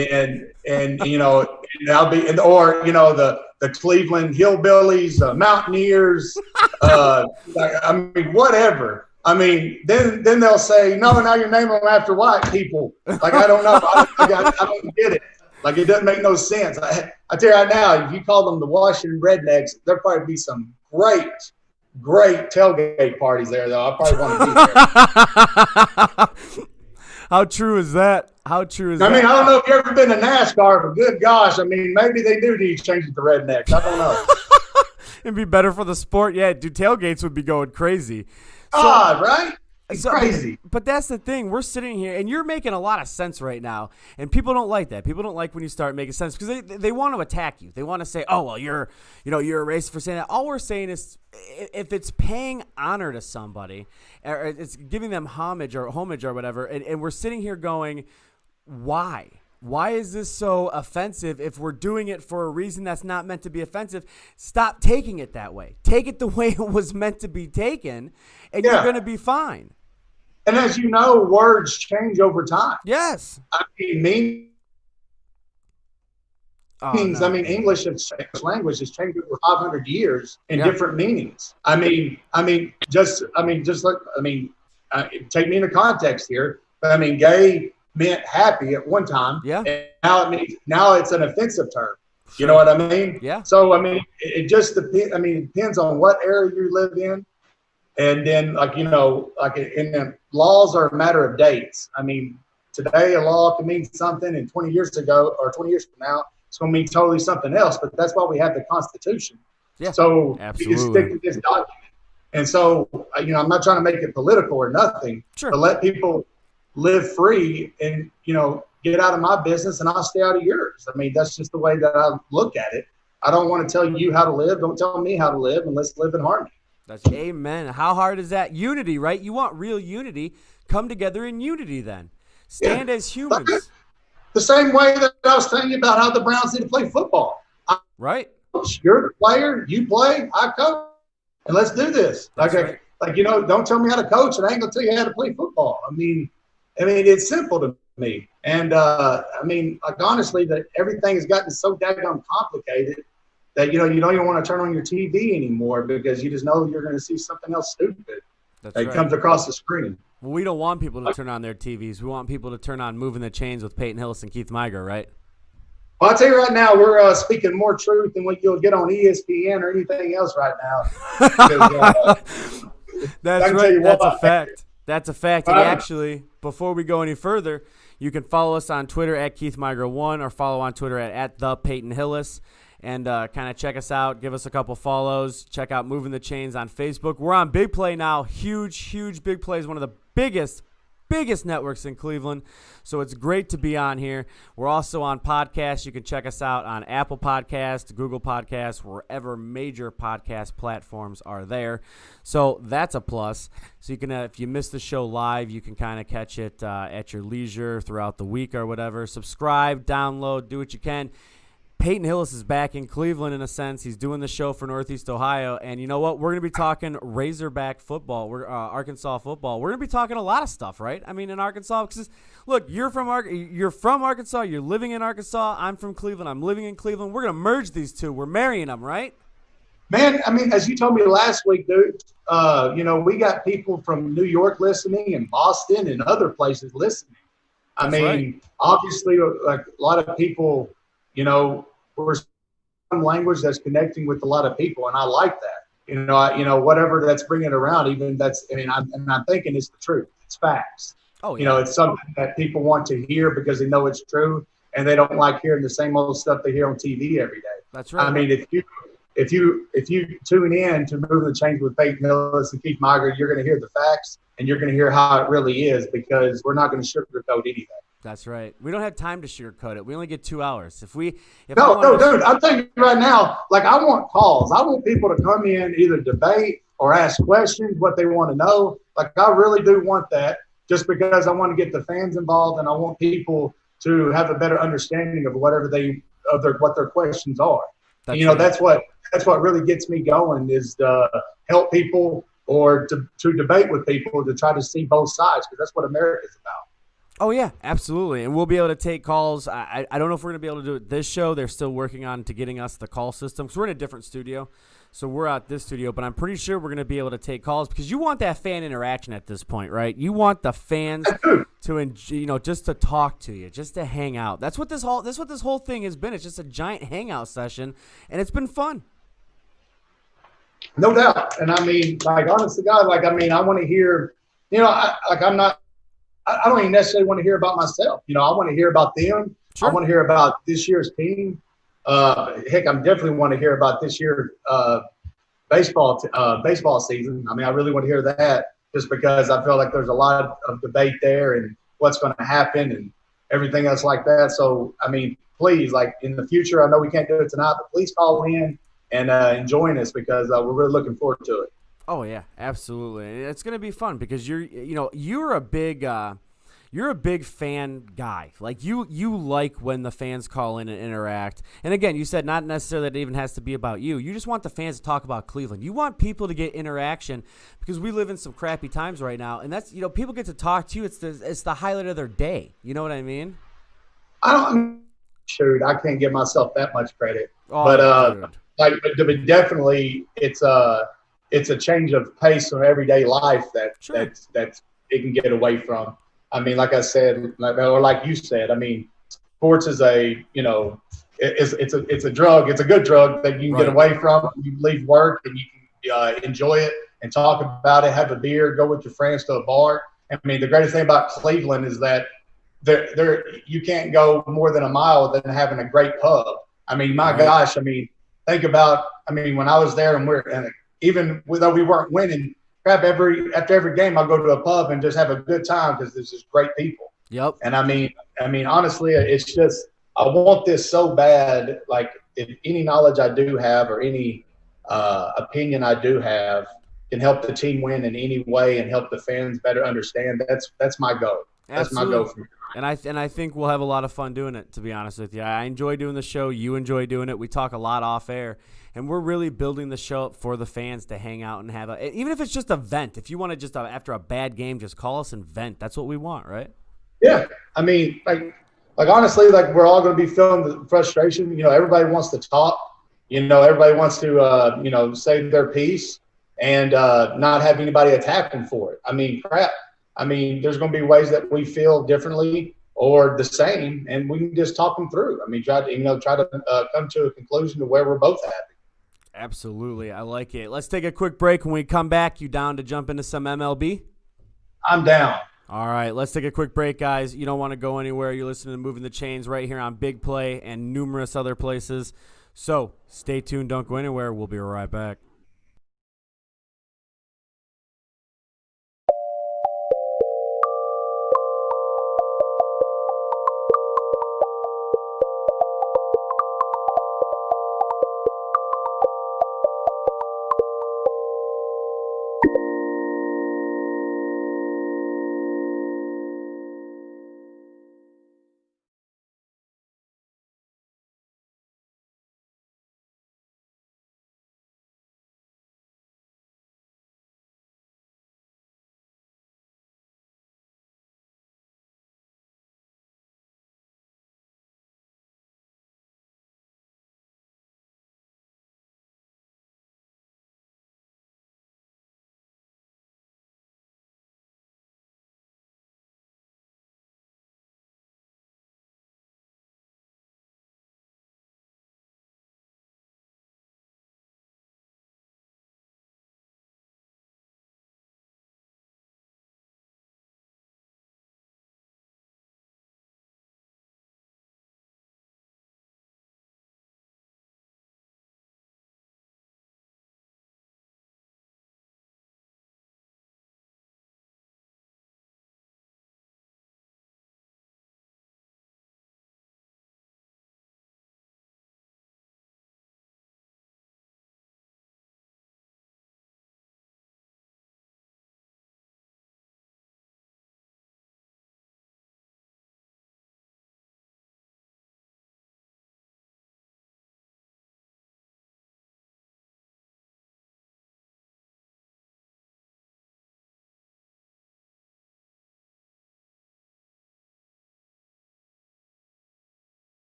I'll be or the Cleveland Hillbillies, Mountaineers. I mean, whatever. I mean, then they'll say, no, now you're naming them after white people. Like, I don't know. I don't get it. Like, it doesn't make no sense. I tell you right now, if you call them the Washington Rednecks, there'll probably be some great tailgate parties there, though. I probably want to be there. How true is that? How true is that? I mean, I don't know if you've ever been to NASCAR, but good gosh, I mean, maybe they do need to change it to Rednecks. I don't know. It'd be better for the sport. Yeah, dude, tailgates would be going crazy. Right? It's crazy. But that's the thing. We're sitting here, and you're making a lot of sense right now, and people don't like that. People don't like when you start making sense because they want to attack you. They want to say, "Oh, well, you're a racist for saying that." All we're saying is, if it's paying honor to somebody, or it's giving them homage or whatever, and we're sitting here going, "Why? Why is this so offensive if we're doing it for a reason that's not meant to be offensive?" Stop taking it that way. Take it the way it was meant to be taken, and you're going to be fine. And as you know, words change over time. Yes. I mean, English language has changed over 500 years in different meanings. Take me into context here. But I mean, gay meant happy at one time. Yeah. And now it's an offensive term. Sure. You know what I mean? Yeah. So I mean, it just depends. I mean, it depends on what area you live in, and then laws are a matter of dates. I mean, today a law can mean something, and 20 years ago or 20 years from now, it's going to mean totally something else. But that's why we have the Constitution. Yeah. So absolutely. you can stick to this document. And so I'm not trying to make it political or nothing. Sure. But let people live free and, get out of my business and I'll stay out of yours. I mean, that's just the way that I look at it. I don't want to tell you how to live. Don't tell me how to live, and let's live in harmony. That's amen. How hard is that? Unity, right? You want real unity. Come together in unity then. Stand as humans. The same way that I was telling you about how the Browns need to play football. Right. You're the player. You play. I coach. And let's do this. Right. Don't tell me how to coach, and I ain't going to tell you how to play football. I mean, it's simple to me. And, honestly, that everything has gotten so daggone complicated that, you don't even want to turn on your TV anymore because you just know you're going to see something else stupid that comes across the screen. Well, we don't want people to turn on their TVs. We want people to turn on Moving the Chains with Peyton Hillis and Keith Migra, right? Well, I'll tell you right now, we're speaking more truth than what you'll get on ESPN or anything else right now. That's right. That's a fact. That's a fact. And actually, before we go any further, you can follow us on Twitter at Keith Migra1 or follow on Twitter at the Peyton Hillis. And kind of check us out. Give us a couple follows. Check out Moving the Chains on Facebook. We're on Big Play now. Huge Big Play is one of the biggest networks in Cleveland. So it's great to be on here. We're also on podcasts. You can check us out on Apple Podcasts, Google Podcasts, wherever major podcast platforms are there. So that's a plus. So you can, if you miss the show live, you can kind of catch it at your leisure throughout the week or whatever. Subscribe, download, do what you can. Peyton Hillis is back in Cleveland in a sense. He's doing the show for Northeast Ohio. And you know what? We're going to be talking Razorback football, Arkansas football. We're going to be talking a lot of stuff, right? I mean, in Arkansas. Because, look, you're from Arkansas. You're living in Arkansas. I'm from Cleveland. I'm living in Cleveland. We're going to merge these two. We're marrying them, right? Man, I mean, as you told me last week, dude, we got people from New York listening and Boston and other places listening. Obviously, like a lot of people – we're some language that's connecting with a lot of people, and I like that. Whatever that's bringing around, even that's. I'm thinking it's the truth. It's facts. Oh, yeah. It's something that people want to hear because they know it's true, and they don't like hearing the same old stuff they hear on TV every day. That's right. I mean, if you tune in to Moving the Chains with Peyton Hillis and Keith Migra, you're going to hear the facts, and you're going to hear how it really is because we're not going to sugarcoat anything. That's right. We don't have time to sugarcoat it. We only get 2 hours. Dude, I'm telling you right now, I want calls. I want people to come in, either debate or ask questions, what they want to know. I really do want that. just because I want to get the fans involved and I want people to have a better understanding of what their questions are. And, that's what really gets me going is to help people or to debate with people to try to see both sides, because that's what America's about. Oh, yeah, absolutely. And we'll be able to take calls. I don't know if we're going to be able to do it this show. They're still working on to getting us the call system. So we're in a different studio. So we're at this studio, but I'm pretty sure we're going to be able to take calls because you want that fan interaction at this point, right? You want the fans to, just to talk to you, just to hang out. That's what this whole thing has been. It's just a giant hangout session, and it's been fun. No doubt. And I mean, like, honest to God, like, I mean, I want to hear, I don't even necessarily want to hear about myself. I want to hear about them. Sure. I want to hear about this year's team. Heck, I definitely want to hear about this year's baseball season. I mean, I really want to hear that just because I feel like there's a lot of debate there and what's going to happen and everything else like that. So, I mean, please, like in the future, I know we can't do it tonight, but please call in and join us because we're really looking forward to it. Oh yeah, absolutely. It's going to be fun because you're a big fan guy. Like you like when the fans call in and interact. And again, you said not necessarily that it even has to be about you. You just want the fans to talk about Cleveland. You want people to get interaction because we live in some crappy times right now. And that's people get to talk to you. It's the highlight of their day. You know what I mean? Shoot, I can't give myself that much credit. But definitely it's a change of pace from everyday life that's it can get away from. I mean, like I said, or like you said, I mean, sports is it's a drug. It's a good drug that you can get away from. You leave work and you can enjoy it and talk about it, have a beer, go with your friends to a bar. I mean, the greatest thing about Cleveland is that you can't go more than a mile than having a great pub. I mean, my gosh, I mean, think about, when I was there and even though we weren't winning, after every game, I'll go to a pub and just have a good time because there's just great people. Yep. And I mean, honestly, it's just I want this so bad. Like, if any knowledge I do have or any opinion I do have can help the team win in any way and help the fans better understand, that's my goal. That's my goal for me. And I think we'll have a lot of fun doing it, to be honest with you. I enjoy doing the show. You enjoy doing it. We talk a lot off air. And we're really building the show up for the fans to hang out and have even if it's just a vent. If you want to just, after a bad game, just call us and vent. That's what we want, right? Yeah. I mean, like honestly, like we're all going to be feeling the frustration. Everybody wants to talk. Everybody wants to, say their piece and not have anybody attack them for it. I mean, crap. I mean, there's going to be ways that we feel differently or the same, and we can just talk them through. I mean, try to come to a conclusion to where we're both happy. Absolutely. I like it. Let's take a quick break. When we come back, you down to jump into some MLB? I'm down. All right. Let's take a quick break, guys. You don't want to go anywhere. You're listening to Moving the Chains right here on Big Play and numerous other places. So stay tuned. Don't go anywhere. We'll be right back.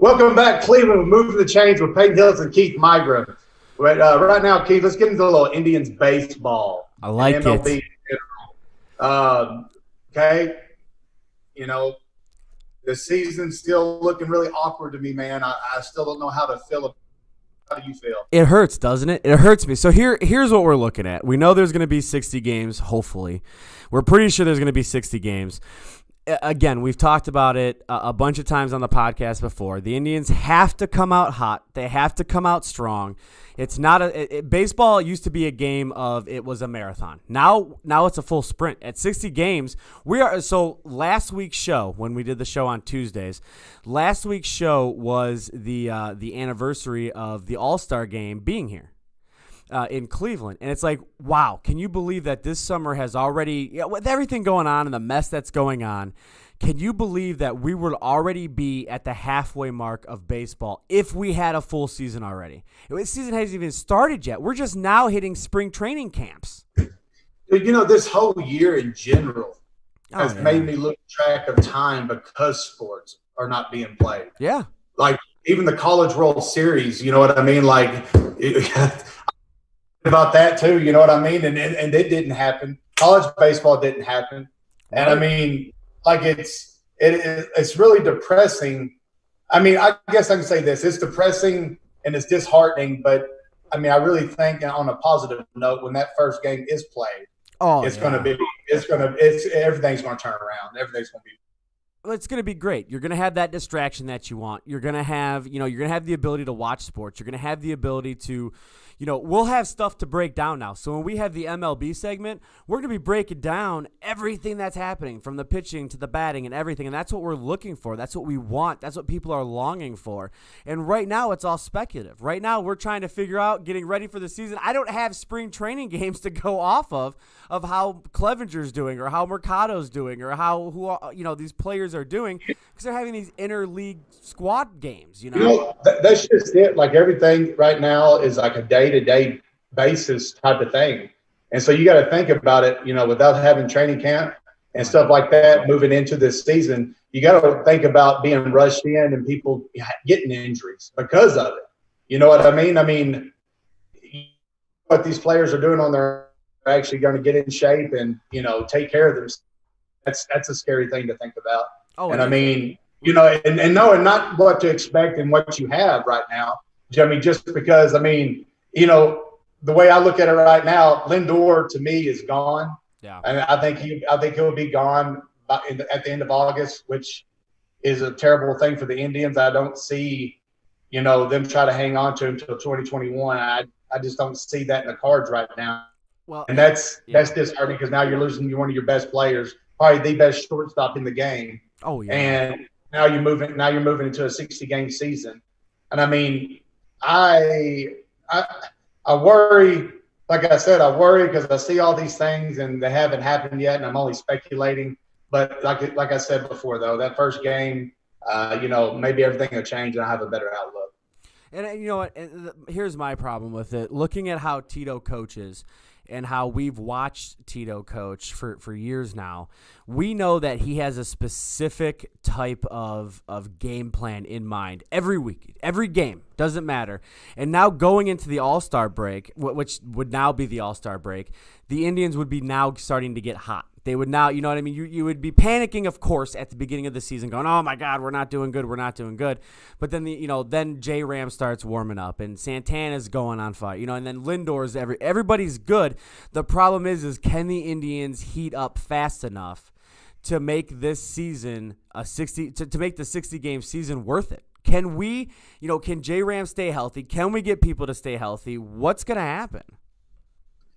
Welcome back, Cleveland. Moving the Chains with Peyton, Hillis, and Keith Migra. But right now, Keith, let's get into a little Indians baseball. I like it. Okay. You know, the season's still looking really awkward to me, man. I still don't know how to feel. How do you feel? It hurts, doesn't it? It hurts me. So here's what we're looking at. We know there's going to be 60 games, hopefully. We're pretty sure there's going to be 60 games. Again, we've talked about it a bunch of times on the podcast before. The Indians have to come out hot. They have to come out strong. It's not baseball used to be a game of it was a marathon. Now it's a full sprint. At 60 games, last week's show, when we did the show on Tuesdays, last week's show was the anniversary of the All-Star game being here. In Cleveland. And it's like, wow, can you believe that this summer has already, with everything going on and the mess that's going on, can you believe that we would already be at the halfway mark of baseball if we had a full season already? The season hasn't even started yet. We're just now hitting spring training camps. You know, this whole year in general has made me lose track of time because sports are not being played. Yeah. Like, even the College World Series, you know what I mean? Like, about that too, you know what I mean? And it didn't happen. College baseball didn't happen. And I mean, like it's really depressing. I mean, I guess I can say this. It's depressing and it's disheartening, but I mean, I really think on a positive note, when that first game is played, everything's going to turn around. Everything's going to be. Well, it's going to be great. You're going to have that distraction that you want. You're going to have, you're going to have the ability to watch sports. You're going to have the ability to, we'll have stuff to break down now. So when we have the MLB segment, we're going to be breaking down everything that's happening from the pitching to the batting and everything. And that's what we're looking for. That's what we want. That's what people are longing for. And right now it's all speculative. Right now we're trying to figure out getting ready for the season. I don't have spring training games to go off of how Clevenger's doing or how Mercado's doing or these players are doing because they're having these interleague squad games. That's just it. Like everything right now is like a day-to-day basis type of thing. And so you got to think about it, without having training camp and stuff like that moving into this season, you got to think about being rushed in and people getting injuries because of it. You know what I mean? I mean, what these players are doing on their actually going to get in shape and, take care of themselves. That's a scary thing to think about. Oh, and I mean, and knowing not what to expect and what you have right now. I mean, just because, the way I look at it right now, Lindor to me is gone. Yeah. And I think he'll be gone at the end of August, which is a terrible thing for the Indians. I don't see, them try to hang on to him until 2021. I just don't see that in the cards right now. Well, and that's disheartening because now you're losing one of your best players, probably the best shortstop in the game. Oh yeah. And now you're moving into a 60-game season. And I mean, I worry. Like I said, I worry because I see all these things and they haven't happened yet, and I'm only speculating. But like I said before, though, that first game, maybe everything will change and I have a better outlook. And you know what? Here's my problem with it. Looking at how Tito coaches and how we've watched Tito coach for years now, we know that he has a specific type of game plan in mind every week, every game, doesn't matter. And now going into the All-Star break, which would now be the All-Star break, the Indians would be now starting to get hot. They would now, you know what I mean? You would be panicking, of course, at the beginning of the season, going, "Oh my God, we're not doing good. We're not doing good." But then then J Ram starts warming up, and Santana's going on fire, and then Lindor's everybody's good. The problem is can the Indians heat up fast enough to make this season to make the 60-game season worth it? Can we, can J Ram stay healthy? Can we get people to stay healthy? What's going to happen?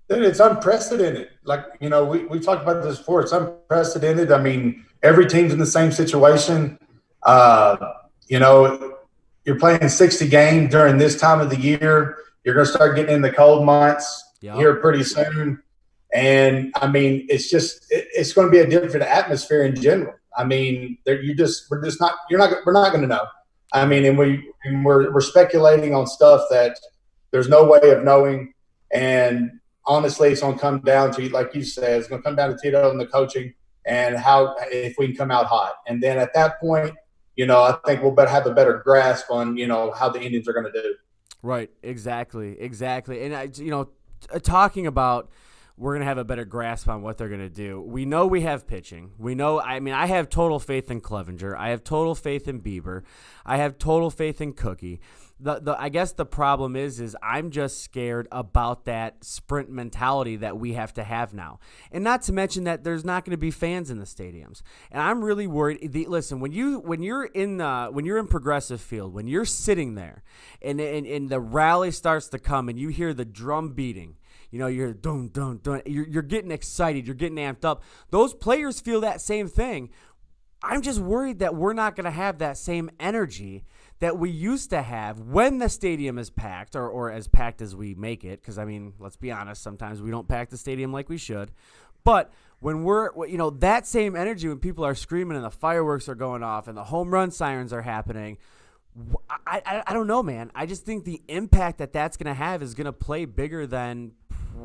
It's unprecedented. Like, we talked about this before. It's unprecedented. I mean, every team's in the same situation. You're playing 60 games during this time of the year. You're going to start getting in the cold months here pretty soon. And, I mean, it's going to be a different atmosphere in general. I mean, we're not going to know. I mean, and we're speculating on stuff that there's no way of knowing. And honestly, it's going to come down to, like you said, it's going to come down to Tito and the coaching and if we can come out hot. And then at that point, I think we'll better have a better grasp on, how the Indians are going to do. Right. Exactly. And talking about we're going to have a better grasp on what they're going to do. We know we have pitching. I have total faith in Clevenger. I have total faith in Bieber. I have total faith in Cookie. I guess the problem is I'm just scared about that sprint mentality that we have to have now. And not to mention that there's not going to be fans in the stadiums. And I'm really worried. Listen, when you're in Progressive Field, when you're sitting there and the rally starts to come and you hear the drum beating, you're dun dun dun, you're getting excited, you're getting amped up. Those players feel that same thing. I'm just worried that we're not going to have that same energy that we used to have when the stadium is packed, or as packed as we make it, because, let's be honest, sometimes we don't pack the stadium like we should. But when we're, that same energy when people are screaming and the fireworks are going off and the home run sirens are happening, I don't know, man. I just think the impact that's going to have is going to play bigger than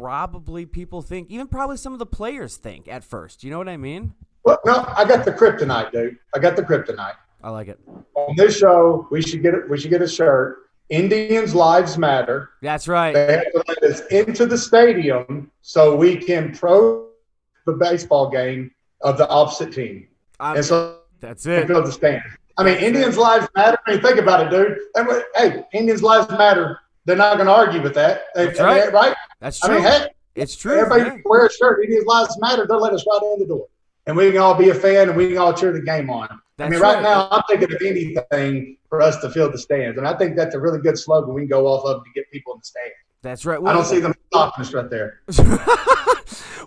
probably people think, even probably some of the players think at first. You know what I mean? Well, no, I got the kryptonite, dude. I got the kryptonite. I like it. On this show, we should get it. We should get a shirt. Indians' lives matter. That's right. They have to let us into the stadium so we can pro the baseball game of the opposite team. And so that's it. Build the stand. Indians' lives matter. Think about it, dude. Hey, Indians' lives matter. They're not going to argue with that. That's right. Right? That's true. It's true. Everybody can wear a shirt. Indians' lives matter. They'll let us right in the door. And we can all be a fan and we can all cheer the game on. Right now, I'm thinking of anything for us to fill the stands. And I think that's a really good slogan we can go off of to get people in the stands. That's right. I don't see them stopping us right there.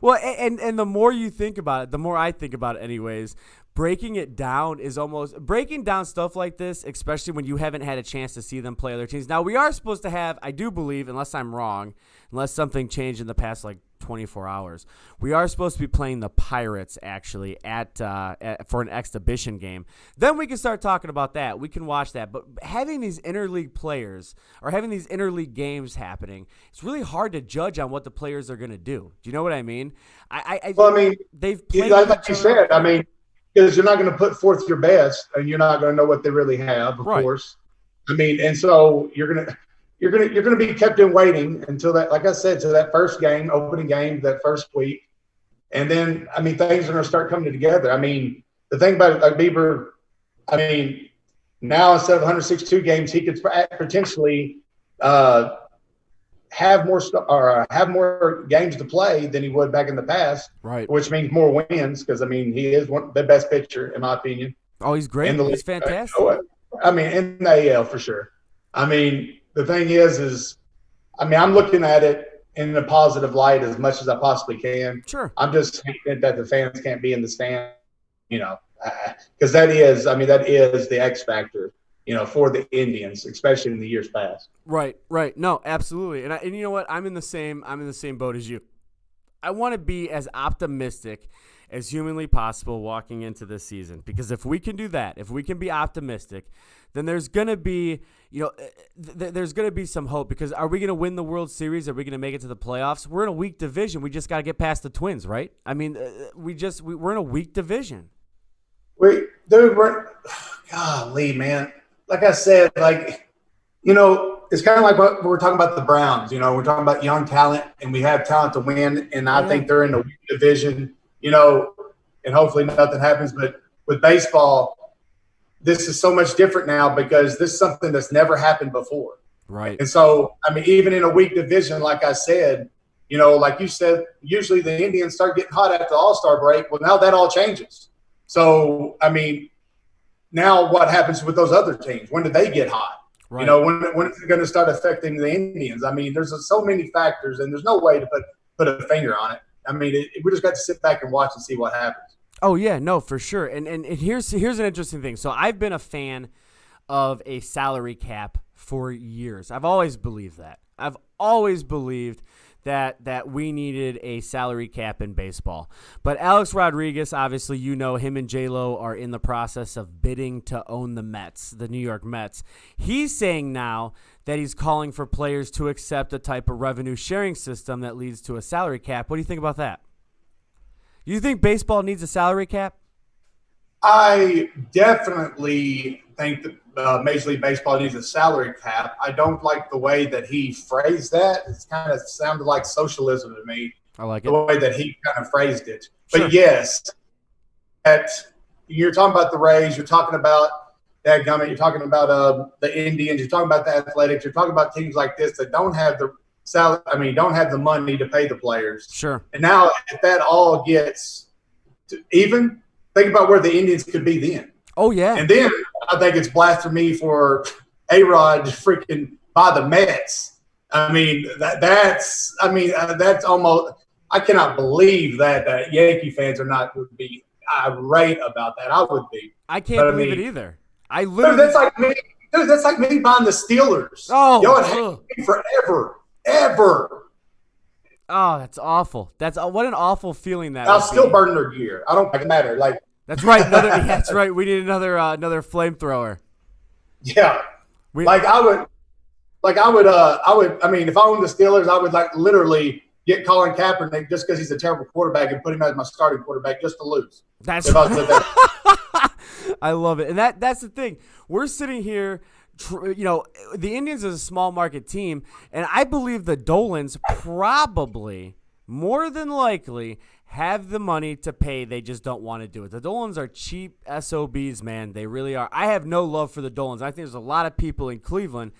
Well, and the more you think about it, the more I think about it anyways, breaking it down is almost – breaking down stuff like this, especially when you haven't had a chance to see them play other teams. Now, we are supposed to have – I do believe, unless I'm wrong, unless something changed in the past, 24 hours. We are supposed to be playing the Pirates actually for an exhibition game. Then we can start talking about that. We can watch that. But having these interleague players or having these interleague games happening, it's really hard to judge on what the players are going to do. Do you know what I mean? They've played like you said. Because you're not going to put forth your best, and you're not going to know what they really have, of course. And so you're going to be kept in waiting until that, like I said, to that first game, opening game, that first week. And then, things are going to start coming together. The thing about it, like Bieber, now instead of 162 games, he could potentially have more games to play than he would back in the past. Right. Which means more wins because, he is the best pitcher, in my opinion. Oh, he's great. He's fantastic. In the AL for sure. The thing is I'm looking at it in a positive light as much as I possibly can. Sure. I'm just hating that the fans can't be in the stand, because that is the X factor, for the Indians, especially in the years past. Right. No, absolutely. And you know what? I'm in the same boat as you. I want to be as optimistic as humanly possible walking into this season, because if we can do that, if we can be optimistic, then there's going to be, there's going to be some hope, because are we going to win the World Series? Are we going to make it to the playoffs? We're in a weak division. We just got to get past the Twins, right? We're in a weak division. Golly, man. Like I said, it's kind of like what we're talking about the Browns. We're talking about young talent, and we have talent to win, and I think they're in a weak division, and hopefully nothing happens. But with baseball, this is so much different now because this is something that's never happened before. Right. And so, even in a weak division, like I said, like you said, usually the Indians start getting hot after the All-Star break. Well, now that all changes. So, now what happens with those other teams? When do they get hot? Right. When is it going to start affecting the Indians? There's so many factors, and there's no way to put a finger on it. We just got to sit back and watch and see what happens. Oh, yeah, no, for sure. And here's an interesting thing. So I've been a fan of a salary cap for years. I've always believed that. I've always believed that we needed a salary cap in baseball. But Alex Rodriguez, obviously, him and J-Lo are in the process of bidding to own the Mets, the New York Mets. He's saying now that he's calling for players to accept a type of revenue sharing system that leads to a salary cap. What do you think about that? Do you think baseball needs a salary cap? I definitely think that Major League Baseball needs a salary cap. I don't like the way that he phrased that. It's kind of sounded like socialism to me. I like the it. way that he kind of phrased it. Sure. But yes, you're talking about the Rays, you're talking about dadgummit, you're talking about the Indians, you're talking about the Athletics, you're talking about teams like this that don't have the salary. I mean, don't have the money to pay the players. Sure. And now, if that all gets even, think about where the Indians could be then. Oh yeah. And then I think it's blasphemy for A-Rod to freaking buy the Mets. I mean, that's almost. I cannot believe that Yankee fans would be irate about that. I would be. I can't believe it either. I literally. Dude, that's like me buying the Steelers. Oh, yo, it hated me forever, ever. Oh, that's awful. That's what an awful feeling that. I'll still burn their gear. I don't matter. Like that's right. That's right. We need another flamethrower. Yeah, I mean, if I owned the Steelers, I would like literally get Colin Kaepernick just because he's a terrible quarterback and put him as my starting quarterback just to lose. That's if I was that. I love it. And that's the thing. We're sitting here, the Indians is a small market team, and I believe the Dolans probably, more than likely, have the money to pay. They just don't want to do it. The Dolans are cheap SOBs, man. They really are. I have no love for the Dolans. I think there's a lot of people in Cleveland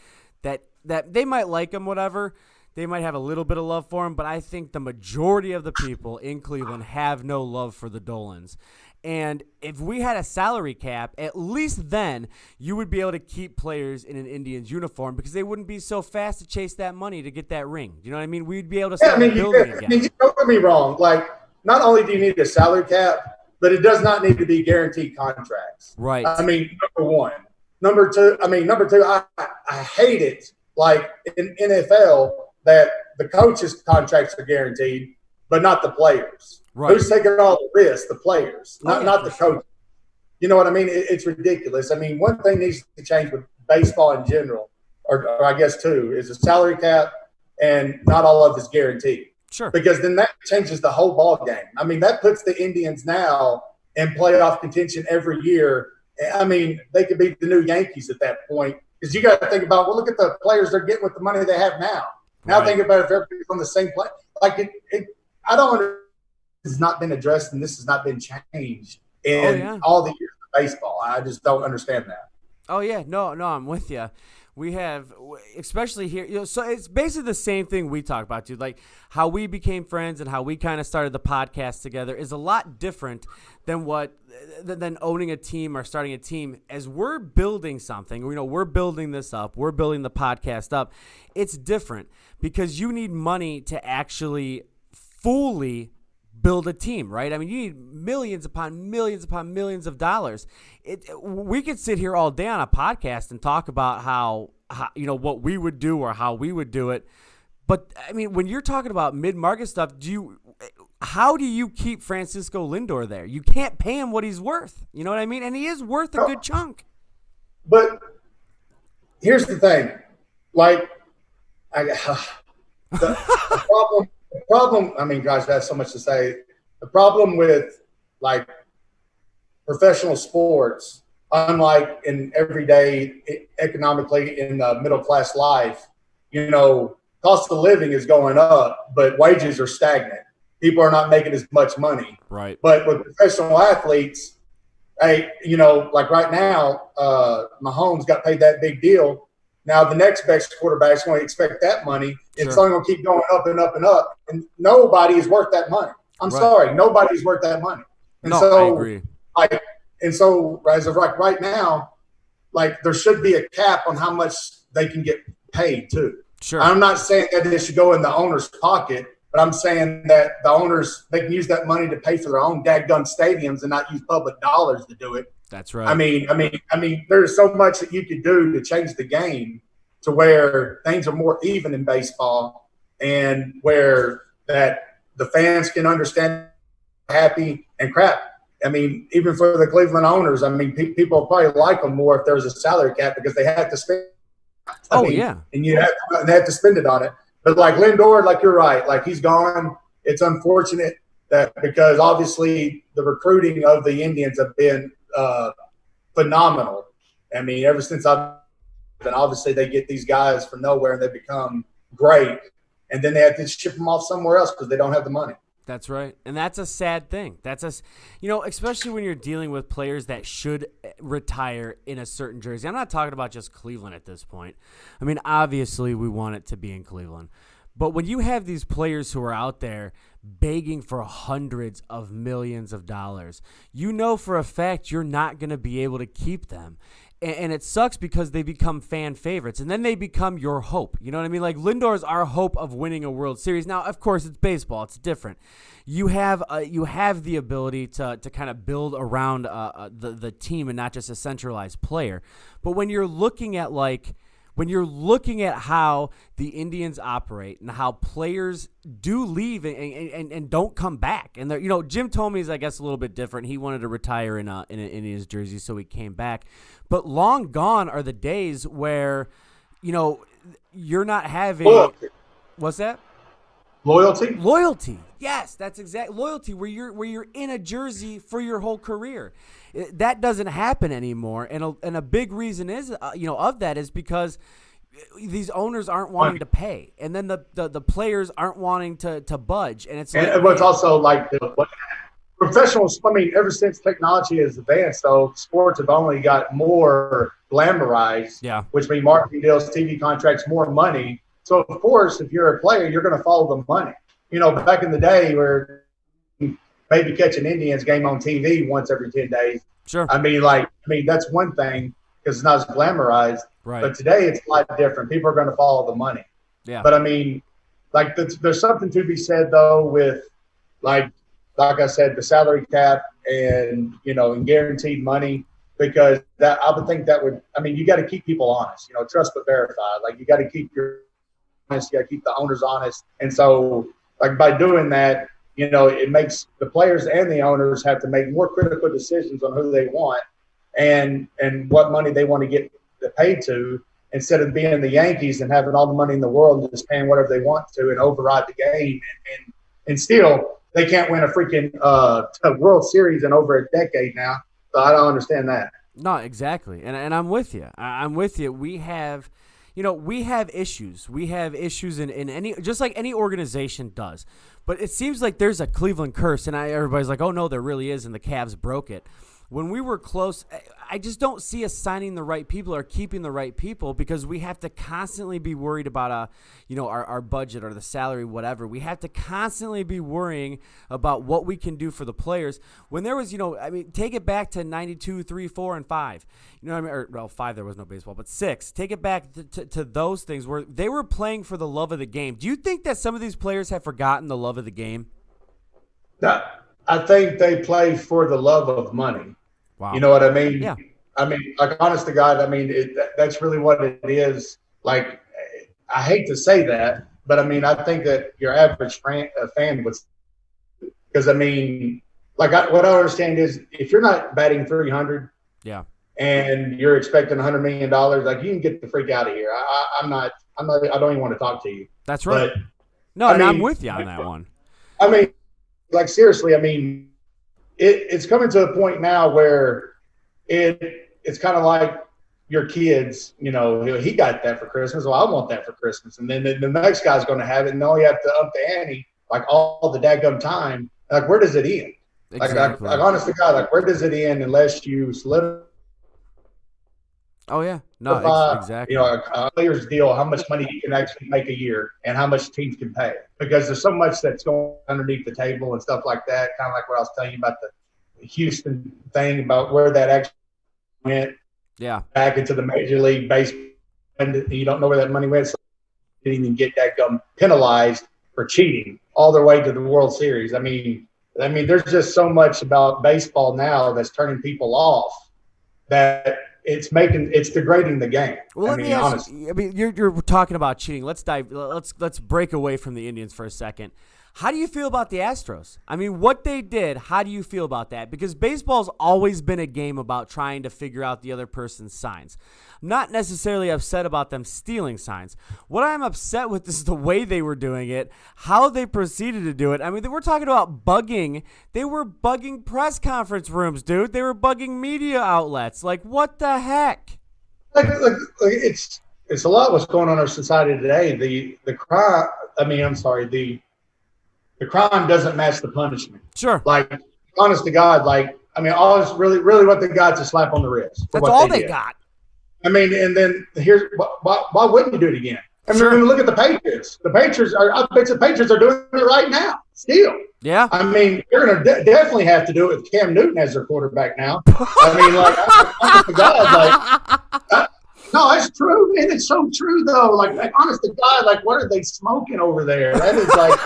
that they might like them, whatever. They might have a little bit of love for him, but I think the majority of the people in Cleveland have no love for the Dolans. And if we had a salary cap, at least then you would be able to keep players in an Indians uniform because they wouldn't be so fast to chase that money to get that ring. You know what I mean? We'd be able to start building again. Don't get me wrong. Like, not only do you need a salary cap, but it does not need to be guaranteed contracts. Right. I mean, number one. Number two, I hate it, like in NFL, that the coaches' contracts are guaranteed, but not the players. Right. Who's taking all the risks? The players, not the sure. coaches. You know what I mean? It's ridiculous. I mean, one thing needs to change with baseball in general, or I guess two, is a salary cap, and not all of it's guaranteed. Sure. Because then that changes the whole ball game. I mean, that puts the Indians now in playoff contention every year. I mean, they could be the new Yankees at that point. Because you got to think about, well, look at the players they're getting with the money they have now. Now right. Think about if everybody's on the same play. Like, I don't understand. This has not been addressed and this has not been changed in all the years of baseball. I just don't understand that. Oh, yeah. No, I'm with you. We have, especially here, so it's basically the same thing we talk about, dude. Like how we became friends and how we kind of started the podcast together is a lot different than than owning a team or starting a team. As we're building something, we're building this up, we're building the podcast up. It's different because you need money to actually fully build a team, right? I mean, you need millions upon millions of dollars. We could sit here all day on a podcast and talk about how what we would do or how we would do it. But I mean, when you're talking about mid-market stuff, how do you keep Francisco Lindor there? You can't pay him what he's worth. You know what I mean? And he is worth a good chunk. But here's the thing. Like, the problem, I mean, gosh, that's so much to say. The problem with, like, professional sports, unlike in everyday economically in the middle-class life, cost of living is going up, but wages are stagnant. People are not making as much money. Right. But with professional athletes, like right now, Mahomes got paid that big deal. Now the next best quarterback is going to expect that money. It's only going to keep going up and up and up. And nobody is worth that money. I'm sorry. Nobody's worth that money. And I agree. So as of right now, like there should be a cap on how much they can get paid too. Sure. I'm not saying that it should go in the owner's pocket, but I'm saying that the owners, they can use that money to pay for their own dadgun stadiums and not use public dollars to do it. That's right. I mean, there's so much that you could do to change the game to where things are more even in baseball and where that the fans can understand happy and crap. I mean, even for the Cleveland owners, I mean, people probably like them more if there was a salary cap because they have to spend. And they have to spend it on it. But like Lindor, like you're right, like he's gone. It's unfortunate that because obviously the recruiting of the Indians have been phenomenal. I mean, ever since I've been, obviously they get these guys from nowhere and they become great, and then they have to ship them off somewhere else because they don't have the money. That's right. And that's a sad thing. Especially when you're dealing with players that should retire in a certain jersey. I'm not talking about just Cleveland at this point. I mean, obviously we want it to be in Cleveland. But when you have these players who are out there begging for hundreds of millions of dollars, you know for a fact you're not going to be able to keep them. And it sucks because they become fan favorites, and then they become your hope. You know what I mean? Like Lindor's our hope of winning a World Series. Now, of course, it's baseball; it's different. You have the ability to kind of build around the team and not just a centralized player. But when you're looking at how the Indians operate and how players do leave and don't come back, and Jim Thome is, I guess, a little bit different. He wanted to retire in an Indians jersey, so he came back. But long gone are the days where, you're not having Loyalty. What's that? Loyalty. Yes, that's exact loyalty where you're in a jersey for your whole career. That doesn't happen anymore, and a big reason is of that is because these owners aren't wanting to pay, and then the players aren't wanting to budge, and it's what's also like professionals. I mean, ever since technology has advanced, though, sports have only got more glamorized. Yeah. Which means marketing deals, TV contracts, more money. So of course, if you're a player, you're going to follow the money. Back in the day where maybe catch an Indians game on TV once every 10 days. Sure. I mean, that's one thing because it's not as glamorized. Right. But today it's a lot different. People are going to follow the money. Yeah. But I mean, like there's something to be said though with like I said, the salary cap and and guaranteed money, because that I would think that would. I mean, you got to keep people honest. Trust but verify. Like you got to keep your honest. You got to keep the owners honest. And so, like by doing that, it makes the players and the owners have to make more critical decisions on who they want and what money they want to get paid to, instead of being the Yankees and having all the money in the world and just paying whatever they want to and override the game and still they can't win a freaking World Series in over a decade now. So I don't understand that. No, exactly. And I'm with you. I'm with you. We have issues. We have issues in any, just like any organization does. But it seems like there's a Cleveland curse, and everybody's like, oh, no, there really is, and the Cavs broke it. When we were close, I just don't see us signing the right people or keeping the right people, because we have to constantly be worried about our budget or the salary, whatever. We have to constantly be worrying about what we can do for the players. When there was, take it back to 92, 3, 4, and 5. Or 5, there was no baseball, but 6. Take it back to those things where they were playing for the love of the game. Do you think that some of these players have forgotten the love of the game? No, I think they play for the love of money. Wow. You know what I mean? Yeah. I mean, like, honest to God, I mean, that's really what it is. Like, I hate to say that, but I mean, I think that your average fan would, because I mean, like, what I understand is if you're not batting 300, yeah, and you're expecting $100 million, like, you can get the freak out of here. I don't even want to talk to you. That's right. But, no, and I'm with you on that one. I mean, like, seriously, I mean, it's coming to a point now where it's kind of like your kids, he got that for Christmas. Well, I want that for Christmas. And then the next guy's going to have it. And now you have to up the ante, like, all the daggum time. Like, where does it end? Exactly. Like, honest to God, like, where does it end unless you solidify? Oh, yeah. No, exactly. A player's deal, how much money you can actually make a year and how much teams can pay. Because there's so much that's going underneath the table and stuff like that, kind of like what I was telling you about the Houston thing, about where that actually went back into the Major League Baseball. And you don't know where that money went. So you didn't even get that penalized for cheating all their way to the World Series. I mean, there's just so much about baseball now that's turning people off that it's degrading the game. Well, I mean, honestly. I mean, you're talking about cheating. Let's break away from the Indians for a second. How do you feel about the Astros? I mean, what they did, how do you feel about that? Because baseball's always been a game about trying to figure out the other person's signs. I'm not necessarily upset about them stealing signs. What I'm upset with is the way they were doing it, how they proceeded to do it. I mean, we're talking about bugging. They were bugging press conference rooms, dude. They were bugging media outlets. Like, what the heck? Like it's a lot what's going on in our society today. The crime. I mean, I'm sorry. The crime doesn't match the punishment. Sure. Like, honest to God, like, I mean, all it's really what they got is a slap on the wrist. That's all they got. I mean, and then here's why wouldn't you do it again? I mean, Sure. look at the Patriots. I bet the Patriots are doing it right now, still. Yeah. I mean, they're going to definitely have to do it with Cam Newton as their quarterback now. I mean, like, honest to God, like, no, it's true, man. It's so true, though. Like, honest to God, like, what are they smoking over there? That is like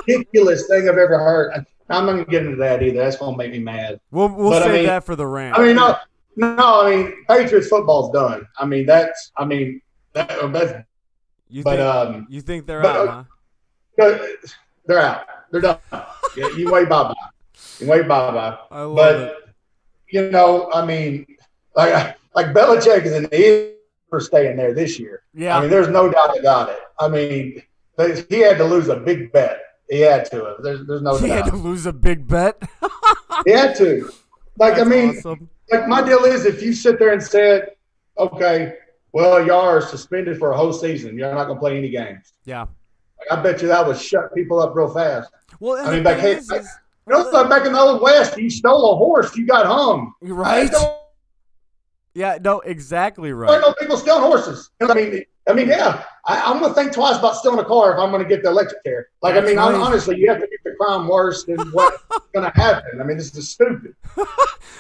ridiculous thing I've ever heard. I'm not going to get into that either. That's going to make me mad. We'll save that for the rant. I mean, no. I mean, Patriots football's done. I mean, that's. You think they're out, huh? They're out. They're done. You wait, bye-bye. I love it. You know, I mean, like Belichick is an idiot for staying there this year. Yeah. I mean, there's no doubt about it. I mean, he had to lose a big bet. He had to. There's no doubt. He had to lose a big bet. He had to. Like, That's I mean, awesome. Like, my deal is, if you sit there and said, okay, well, y'all are suspended for a whole season. You're not going to play any games. Yeah. Like, I bet you that would shut people up real fast. Well, I mean, back in the Old West, you stole a horse, you got hung. Right. Yeah, no, exactly right. I know people stealing horses. I mean, yeah. I'm going to think twice about stealing a car if I'm going to get the electric chair. Like, That's I mean, right. honestly, you have to make the crime worse than what's going to happen. I mean, this is stupid.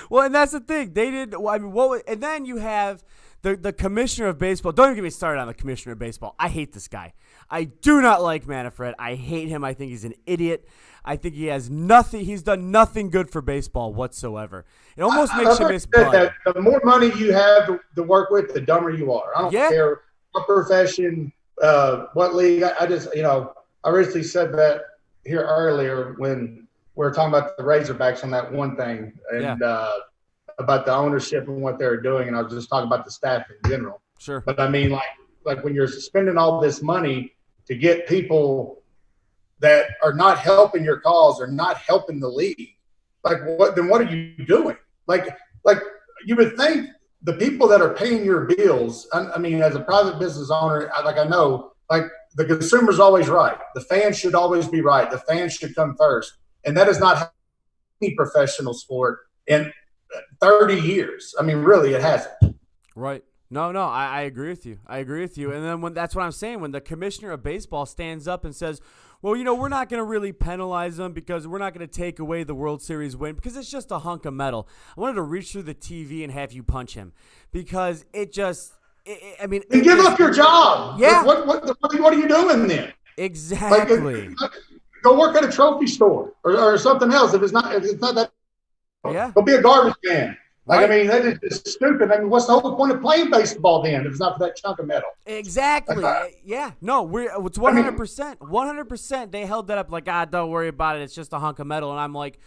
Well, and that's the thing. They did. I mean, and then you have the commissioner of baseball. Don't even get me started on the commissioner of baseball. I hate this guy. I do not like Manfred. I hate him. I think he's an idiot. I think he has nothing. He's done nothing good for baseball whatsoever. It almost makes you miss blood. That the more money you have to work with, the dumber you are. I don't care what profession, what league. I just, I recently said that here earlier when we were talking about the Razorbacks on that one thing and about the ownership and what they're doing, and I was just talking about the staff in general. Sure. But I mean, like when you're spending all this money to get people that are not helping your cause or not helping the league, like what are you doing? Like you would think the people that are paying your bills, I mean, as a private business owner, I know, like, the consumer's always right. The fans should always be right. The fans should come first. And that is not any professional sport in 30 years. I mean, really, it hasn't. Right. No, I agree with you. And then that's what I'm saying. When the commissioner of baseball stands up and says, well, we're not going to really penalize them because we're not going to take away the World Series win because it's just a hunk of metal. I wanted to reach through the TV and have you punch him because it just – I mean – And give up your job. Yeah. What are you doing then? Exactly. Go work at a trophy store or something else if it's not that. Yeah. Go be a garbage man. Like, Right. I mean, that is just stupid. I mean, what's the whole point of playing baseball then if it's not for that chunk of metal? Exactly. Yeah. No, it's 100%. 100%. They held that up like, don't worry about it. It's just a hunk of metal. And I'm like,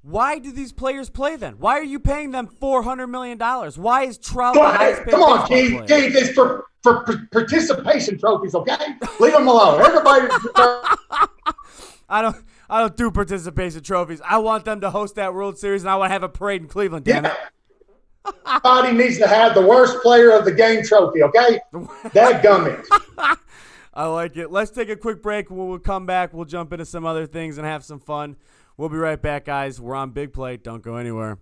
why do these players play then? Why are you paying them $400 million? Why is Trout the highest paid Come on, baseball Keith. player? It's for participation trophies, okay? Leave them alone. Everybody. I don't do participation trophies. I want them to host that World Series, and I want to have a parade in Cleveland, damn it. Everybody needs to have the worst player of the game trophy, okay? Dadgummit. I like it. Let's take a quick break. When we'll come back, we'll jump into some other things and have some fun. We'll be right back, guys. We're on Big Play. Don't go anywhere.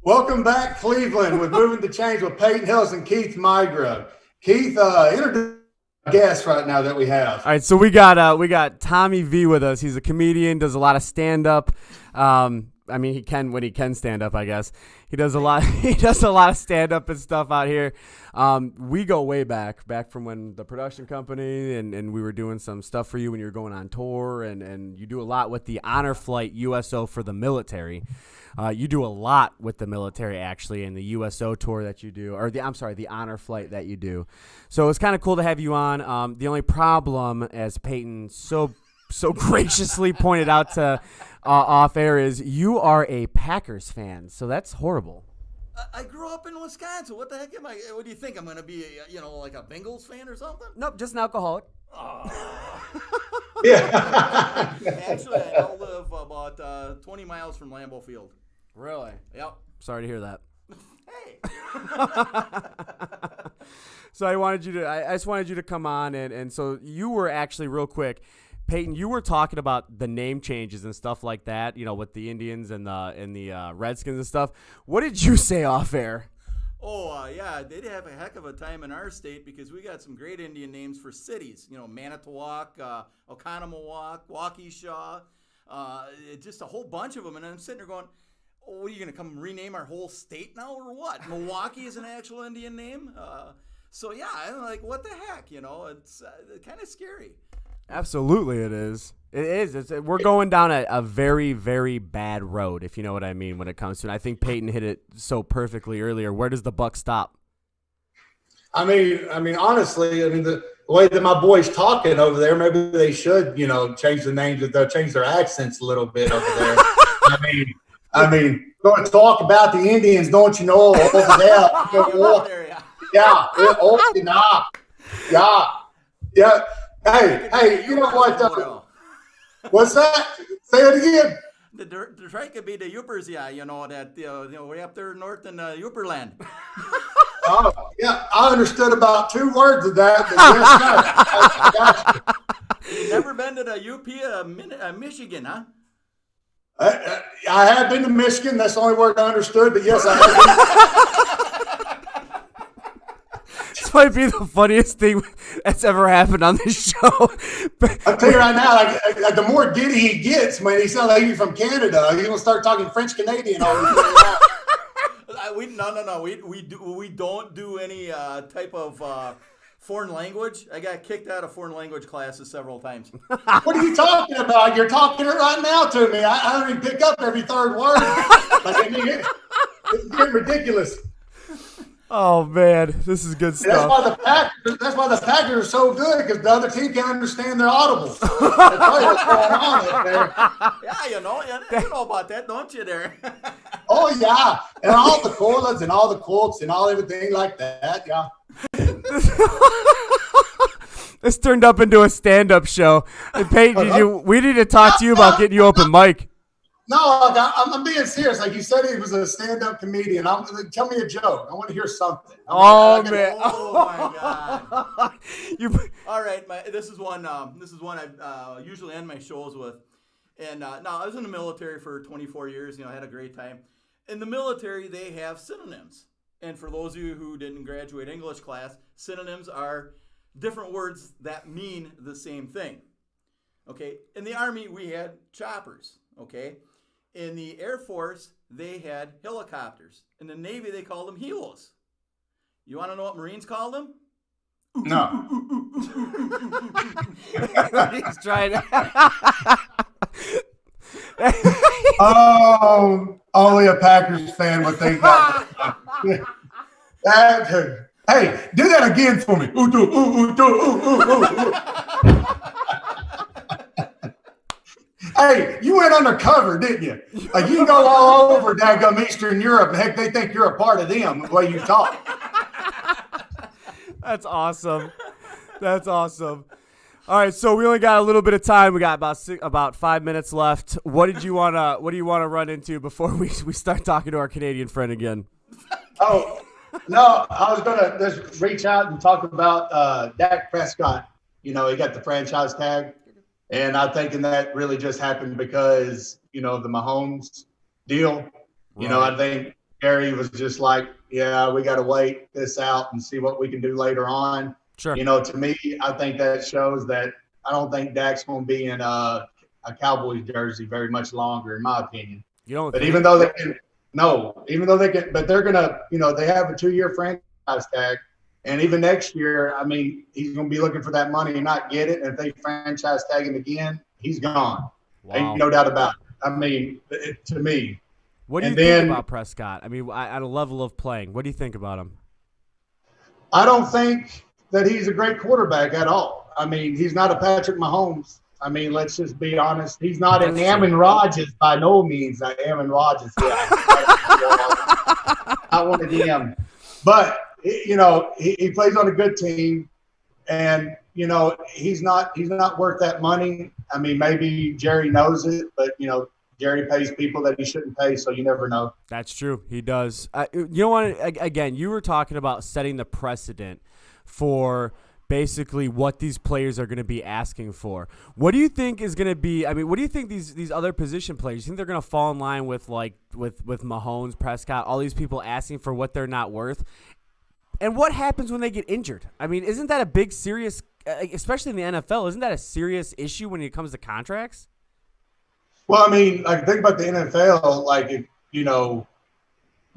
Welcome back, Cleveland, with Moving the Chains with Peyton Hillis and Keith Migra. Keith, introduce a guest right now that we have. All right, so we got Tommy V with us. He's a comedian, does a lot of stand-up. I mean, when he can stand up, I guess. He does a lot. He does a lot of stand up and stuff out here. We go way back from when the production company and we were doing some stuff for you when you were going on tour, and you do a lot with the Honor Flight USO for the military. You do a lot with the military, actually, in the USO tour that you do, or the Honor Flight that you do. So it's kind of cool to have you on. The only problem, as Peyton so graciously pointed out to off air, is you are a Packers fan. So that's horrible. I grew up in Wisconsin. What the heck am I? What do you think? I'm going to be, like a Bengals fan or something? Nope, just an alcoholic. Yeah. Actually, I now live about 20 miles from Lambeau Field. Really? Yep. Sorry to hear that. Hey. So I just wanted you to come on, and so you were actually, real quick, Peyton, you were talking about the name changes and stuff like that, with the Indians and the Redskins and stuff. What did you say off air? Oh, yeah, they'd have a heck of a time in our state because we got some great Indian names for cities. Manitowoc, Oconomowoc, Waukesha, just a whole bunch of them. And I'm sitting there going, oh, what are you going to come rename our whole state now or what? Milwaukee is an actual Indian name? So, yeah, I'm like, what the heck? It's kind of scary. Absolutely, it is. It is. We're going down a very, very bad road, if you know what I mean, when it comes to it. I think Peyton hit it so perfectly earlier. Where does the buck stop? I mean, honestly, the way that my boys talking over there, maybe they should, change the names. They'll change their accents a little bit over there. Going to talk about the Indians, don't you know, over there. Yeah. Yeah. Hey, you know what? What's that? Say it again. The Detroit could be the Yoopers, way up there north in Yooperland. Oh, yeah, I understood about 2 words of that. But yes, no. You've never been to the UP, Michigan, huh? I have been to Michigan. That's the only word I understood, but yes, I have been. This might be the funniest thing that's ever happened on this show. I'll tell you right now, like the more giddy he gets, man, he sounds like he's from Canada. He's gonna start talking French Canadian all the time. No. We don't do any type of foreign language. I got kicked out of foreign language classes several times. What are you talking about? You're talking it right now to me. I don't even pick up every third word. It's getting ridiculous. Oh man, this is good stuff. That's why the Packers are so good, because the other team can't understand their audibles. That's probably what's going on up there. Yeah, you know about that, don't you? There. Oh yeah, and all the colas and all the quotes and all everything like that. Yeah. This turned up into a stand-up show. And Peyton, we need to talk to you about getting you open mic. No, I'm being serious. Like you said, he was a stand-up comedian. Tell me a joke. I want to hear something. Man! Oh my God! All right, this is one I usually end my shows with. And now I was in the military for 24 years. I had a great time. In the military, they have synonyms. And for those of you who didn't graduate English class, synonyms are different words that mean the same thing. Okay. In the Army, we had choppers. Okay. In the Air Force, they had helicopters. In the Navy, they called them helos. You want to know what Marines called them? No. He's trying to. Oh, only a Packers fan would think that. Hey, do that again for me. Ooh, ooh. Hey, you went undercover, didn't you? Like, you go all over daggum Eastern Europe, and heck, they think you're a part of them the way you talk. That's awesome. All right, so we only got a little bit of time. We got about 5 minutes left. What do you want to run into before we start talking to our Canadian friend again? Oh, no, I was going to just reach out and talk about Dak Prescott. He got the franchise tag. And I'm thinking that really just happened because, the Mahomes deal. Right. I think Gary was just like, yeah, we got to wait this out and see what we can do later on. Sure. To me, I think that shows that I don't think Dak's going to be in a Cowboys jersey very much longer, in my opinion. You don't But think? even though they can, but they're going to, they have a 2-year franchise tag. And even next year, I mean, he's going to be looking for that money and not get it. And if they franchise tag him again, he's gone. Wow. Ain't no doubt about it. I mean, to me. What do you think about Prescott? I mean, at a level of playing, what do you think about him? I don't think that he's a great quarterback at all. I mean, he's not a Patrick Mahomes. I mean, let's just be honest. He's not an Aaron Rodgers by no means. Aaron Rodgers. Yeah, I wanted him. But, he plays on a good team. And, he's not worth that money. I mean, maybe Jerry knows it, but, Jerry pays people that he shouldn't pay, so you never know. That's true. He does. You know what? Again, you were talking about setting the precedent for basically what these players are going to be asking for. What do you think is going to be? I mean, what do you think these other position players? You think they're going to fall in line with with Mahomes, Prescott, all these people asking for what they're not worth? And what happens when they get injured? I mean, isn't that a big serious, especially in the NFL? Isn't that a serious issue when it comes to contracts? Well, I mean, think about the NFL.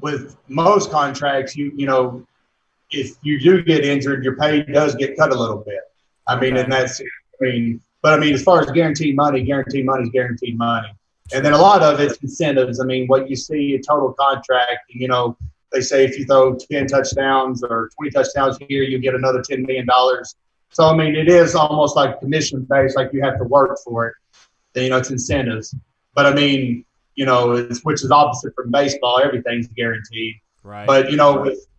With most contracts, if you do get injured, your pay does get cut a little bit. I mean, and that's, as far as guaranteed money is guaranteed money. And then a lot of it's incentives. I mean, what you see a total contract, they say if you throw 10 touchdowns or 20 touchdowns here, you get another $10 million. So, I mean, it is almost like commission-based, like you have to work for it. It's incentives. But, I mean, which is opposite from baseball. Everything's guaranteed. Right. But,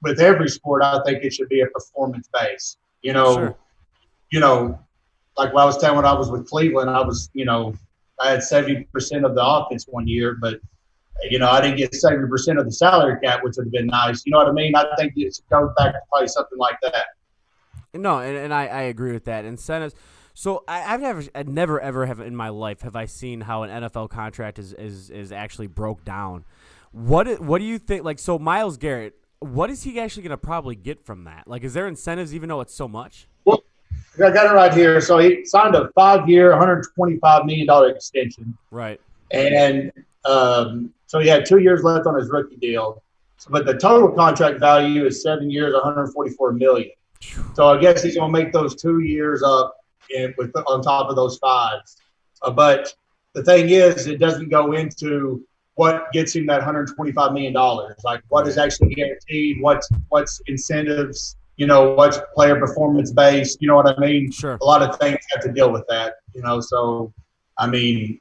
with every sport, I think it should be a performance base. Sure. Like what I was telling when I was with Cleveland, I had 70% of the offense one year, but, I didn't get 70% of the salary cap, which would have been nice. You know what I mean? I think it should go back to play something like that. No, and I agree with that. Incentives. So I've never ever have in my life have I seen how an NFL contract is actually broke down. What do you think? Like, so Myles Garrett, what is he actually going to probably get from that? Like, is there incentives even though it's so much? Well, I got it right here. So he signed a 5-year, $125 million extension. Right. And so he had 2 years left on his rookie deal. But the total contract value is 7 years, $144 million. So I guess he's going to make those 2 years up on top of those 5. But the thing is, it doesn't go into what gets him that $125 million. Like what is actually guaranteed, what's incentives, what's player performance based, you know what I mean? Sure. A lot of things have to deal with that, so, I mean,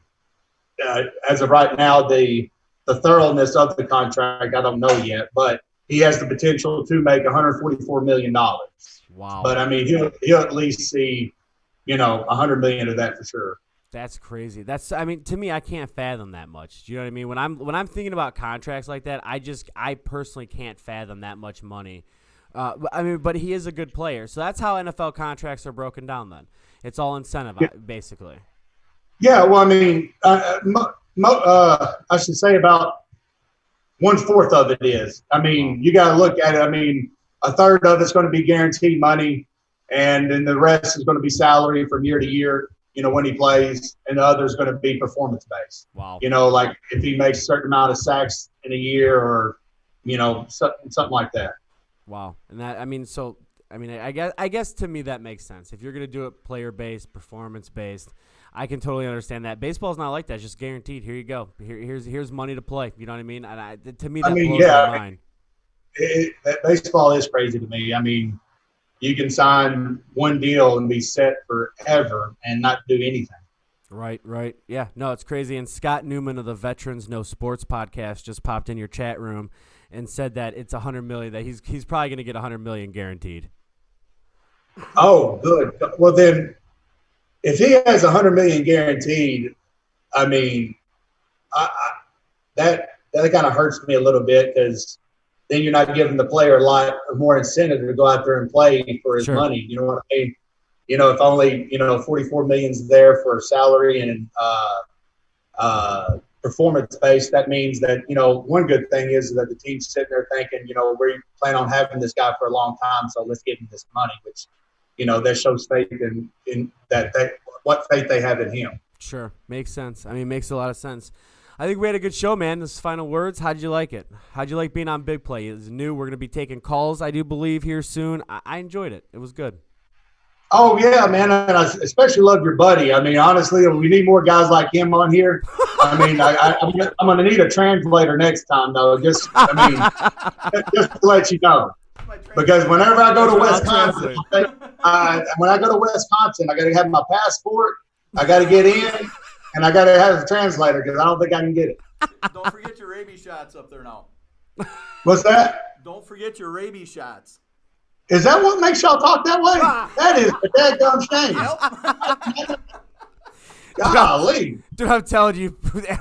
as of right now, the thoroughness of the contract, I don't know yet, but he has the potential to make $144 million. Wow. But, I mean, he'll at least see, $100 million of that for sure. That's crazy. To me, I can't fathom that much. Do you know what I mean? When I'm thinking about contracts like that, I personally can't fathom that much money. But he is a good player. So that's how NFL contracts are broken down then. It's all incentive, basically. Yeah, well, I mean, I should say about 1/4 of it is. I mean, you got to look at it. I mean, a third of it's going to be guaranteed money, and then the rest is going to be salary from year to year, when he plays, and the other is going to be performance-based. Wow. Like if he makes a certain amount of sacks in a year or, something like that. Wow. And that, I guess to me that makes sense. If you're going to do it player-based, performance-based, I can totally understand that. Baseball's not like that. It's just guaranteed. Here you go. Here's money to play. You know what I mean? And to me, that blows my mind. Baseball is crazy to me. I mean, you can sign one deal and be set forever and not do anything. Right. Yeah, no, it's crazy. And Scott Newman of the Veterans Know Sports podcast just popped in your chat room and said that it's $100 million, that he's probably going to get $100 million guaranteed. Oh, good. Well, then, if he has $100 million guaranteed, I mean, that kind of hurts me a little bit because then you're not giving the player a lot more incentive to go out there and play for his money. You know what I mean? If only $44 million's there for salary and performance-based, that means that, one good thing is that the team's sitting there thinking, we plan on having this guy for a long time, so let's give him this money, which, that shows faith in that what faith they have in him. Sure. Makes sense. I mean, makes a lot of sense. I think we had a good show, man. This final words. How'd you like it? How'd you like being on Big Play? It's new. We're going to be taking calls, I do believe, here soon. I enjoyed it. It was good. Oh, yeah, man. And I especially love your buddy. I mean, honestly, we need more guys like him on here. I mean, I'm going to need a translator next time, though. Just to let you know. Because whenever I go to Wisconsin, when I go to Wisconsin, I got to have my passport. I got to get in, and I got to have a translator because I don't think I can get it. Don't forget your rabies shots up there now. What's that? Don't forget your rabies shots. Is that what makes y'all talk that way? That is a dadgum shame. Golly. Dude, I'm telling you,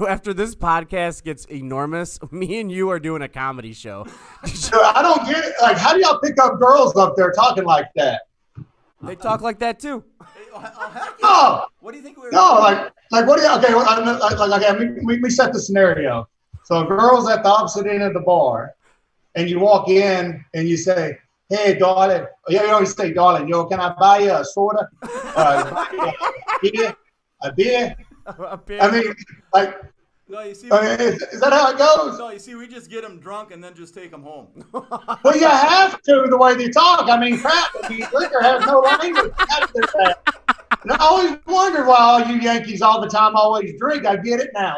after this podcast gets enormous, me and you are doing a comedy show. So I don't get it. Like, how do y'all pick up girls up there talking like that? They talk like that, too. Oh, what do you think we're like what do you? Okay, let me set the scenario. So a girl's at the opposite end of the bar, and you walk in and you say, "Hey, darling," you always say, "Darling, can I buy you a soda? A beer?" I mean, like. No, you see. Is that how it goes? No, you see, we just get them drunk and then just take them home. Well, you have to, the way they talk. I mean, crap, liquor has no language. And I always wondered why all you Yankees all the time always drink. I get it now.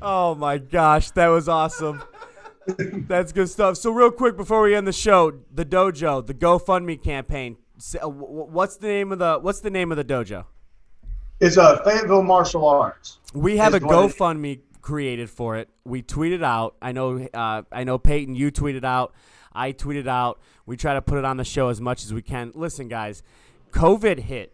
Oh, my gosh. That was awesome. That's good stuff. So real quick before we end the show, the dojo, the GoFundMe campaign. What's the name of the dojo? It's a Fayetteville Martial Arts. We have a GoFundMe created for it. We tweeted out. I know Peyton, you tweeted out. I tweeted out. We try to put it on the show as much as we can. Listen, guys, COVID hit.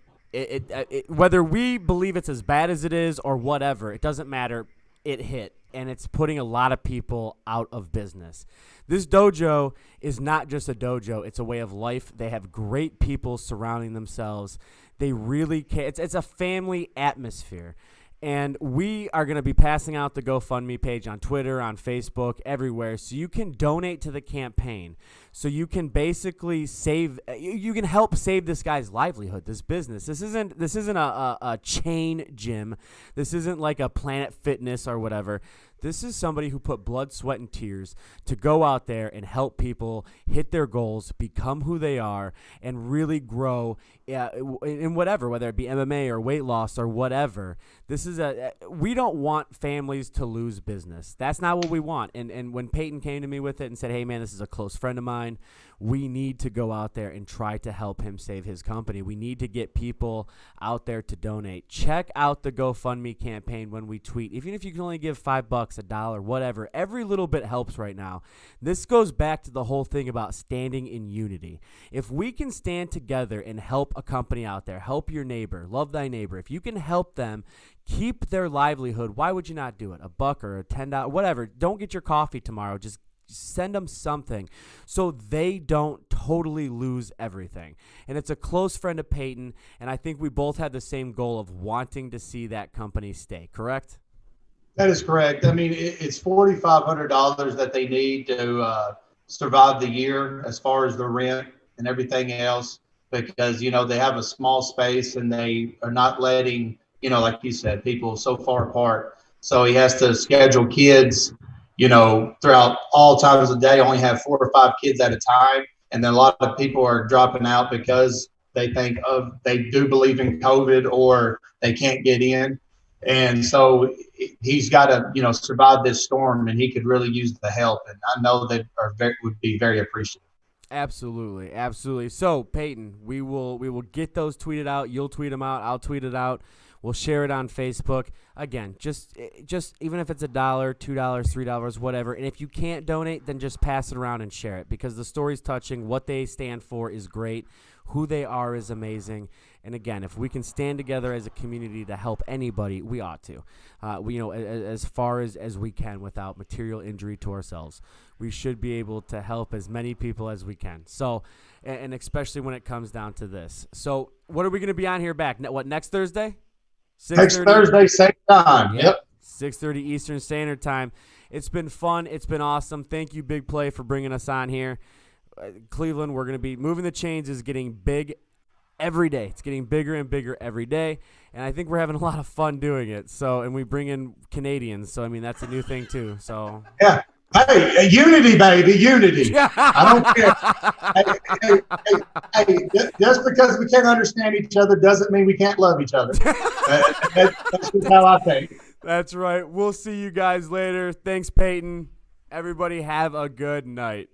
Whether we believe it's as bad as it is or whatever, it doesn't matter. It hit, and it's putting a lot of people out of business. This dojo is not just a dojo. It's a way of life. They have great people surrounding themselves. They really care. It's a family atmosphere. And we are going to be passing out the GoFundMe page on Twitter, on Facebook, everywhere, so you can donate to the campaign. So you can basically you can help save this guy's livelihood, this business. This isn't a chain gym. This isn't like a Planet Fitness or whatever. This is somebody who put blood, sweat, and tears to go out there and help people hit their goals, become who they are, and really grow in whatever, whether it be MMA or weight loss or whatever. We don't want families to lose business. That's not what we want. And when Peyton came to me with it and said, "Hey, man, this is a close friend of mine. We need to go out there and try to help him save his company. We need to get people out there to donate." Check out the GoFundMe campaign when we tweet. Even if you can only give $5, $1, whatever, every little bit helps right now. This goes back to the whole thing about standing in unity. If we can stand together and help a company out there, help your neighbor, love thy neighbor. If you can help them keep their livelihood, why would you not do it? $1 or $10, whatever. Don't get your coffee tomorrow. Just send them something so they don't totally lose everything. And it's a close friend of Peyton, and I think we both have the same goal of wanting to see that company stay, correct? That is correct. I mean, it's $4,500 that they need to survive the year as far as the rent and everything else, because, they have a small space and they are not letting, like you said, people so far apart. So he has to schedule kids, throughout all times of the day, only have 4 or 5 kids at a time. And then a lot of people are dropping out because they do believe in COVID or they can't get in. And so he's got to, survive this storm, and he could really use the help. And I know that would be very appreciative. Absolutely. Absolutely. So Peyton, we will get those tweeted out. You'll tweet them out. I'll tweet it out. We'll share it on Facebook. Again, just even if it's $1, $2, $3, whatever. And if you can't donate, then just pass it around and share it, because the story's touching. What they stand for is great. Who they are is amazing. And again, if we can stand together as a community to help anybody, we ought to. As far as we can without material injury to ourselves. We should be able to help as many people as we can. So, and especially when it comes down to this. So, what are we going to be on here back? What, next Thursday? Next Thursday, same time. Yep. 6:30 Eastern Standard Time. It's been fun. It's been awesome. Thank you, Big Play, for bringing us on here. Cleveland, we're going to be moving the chains is getting big every day. It's getting bigger and bigger every day, and I think we're having a lot of fun doing it. So, and we bring in Canadians. So, I mean, that's a new thing too. So, yeah. Hey, unity, baby, unity. I don't care. Hey, just because we can't understand each other doesn't mean we can't love each other. That's just how I think. That's right. We'll see you guys later. Thanks, Peyton. Everybody have a good night.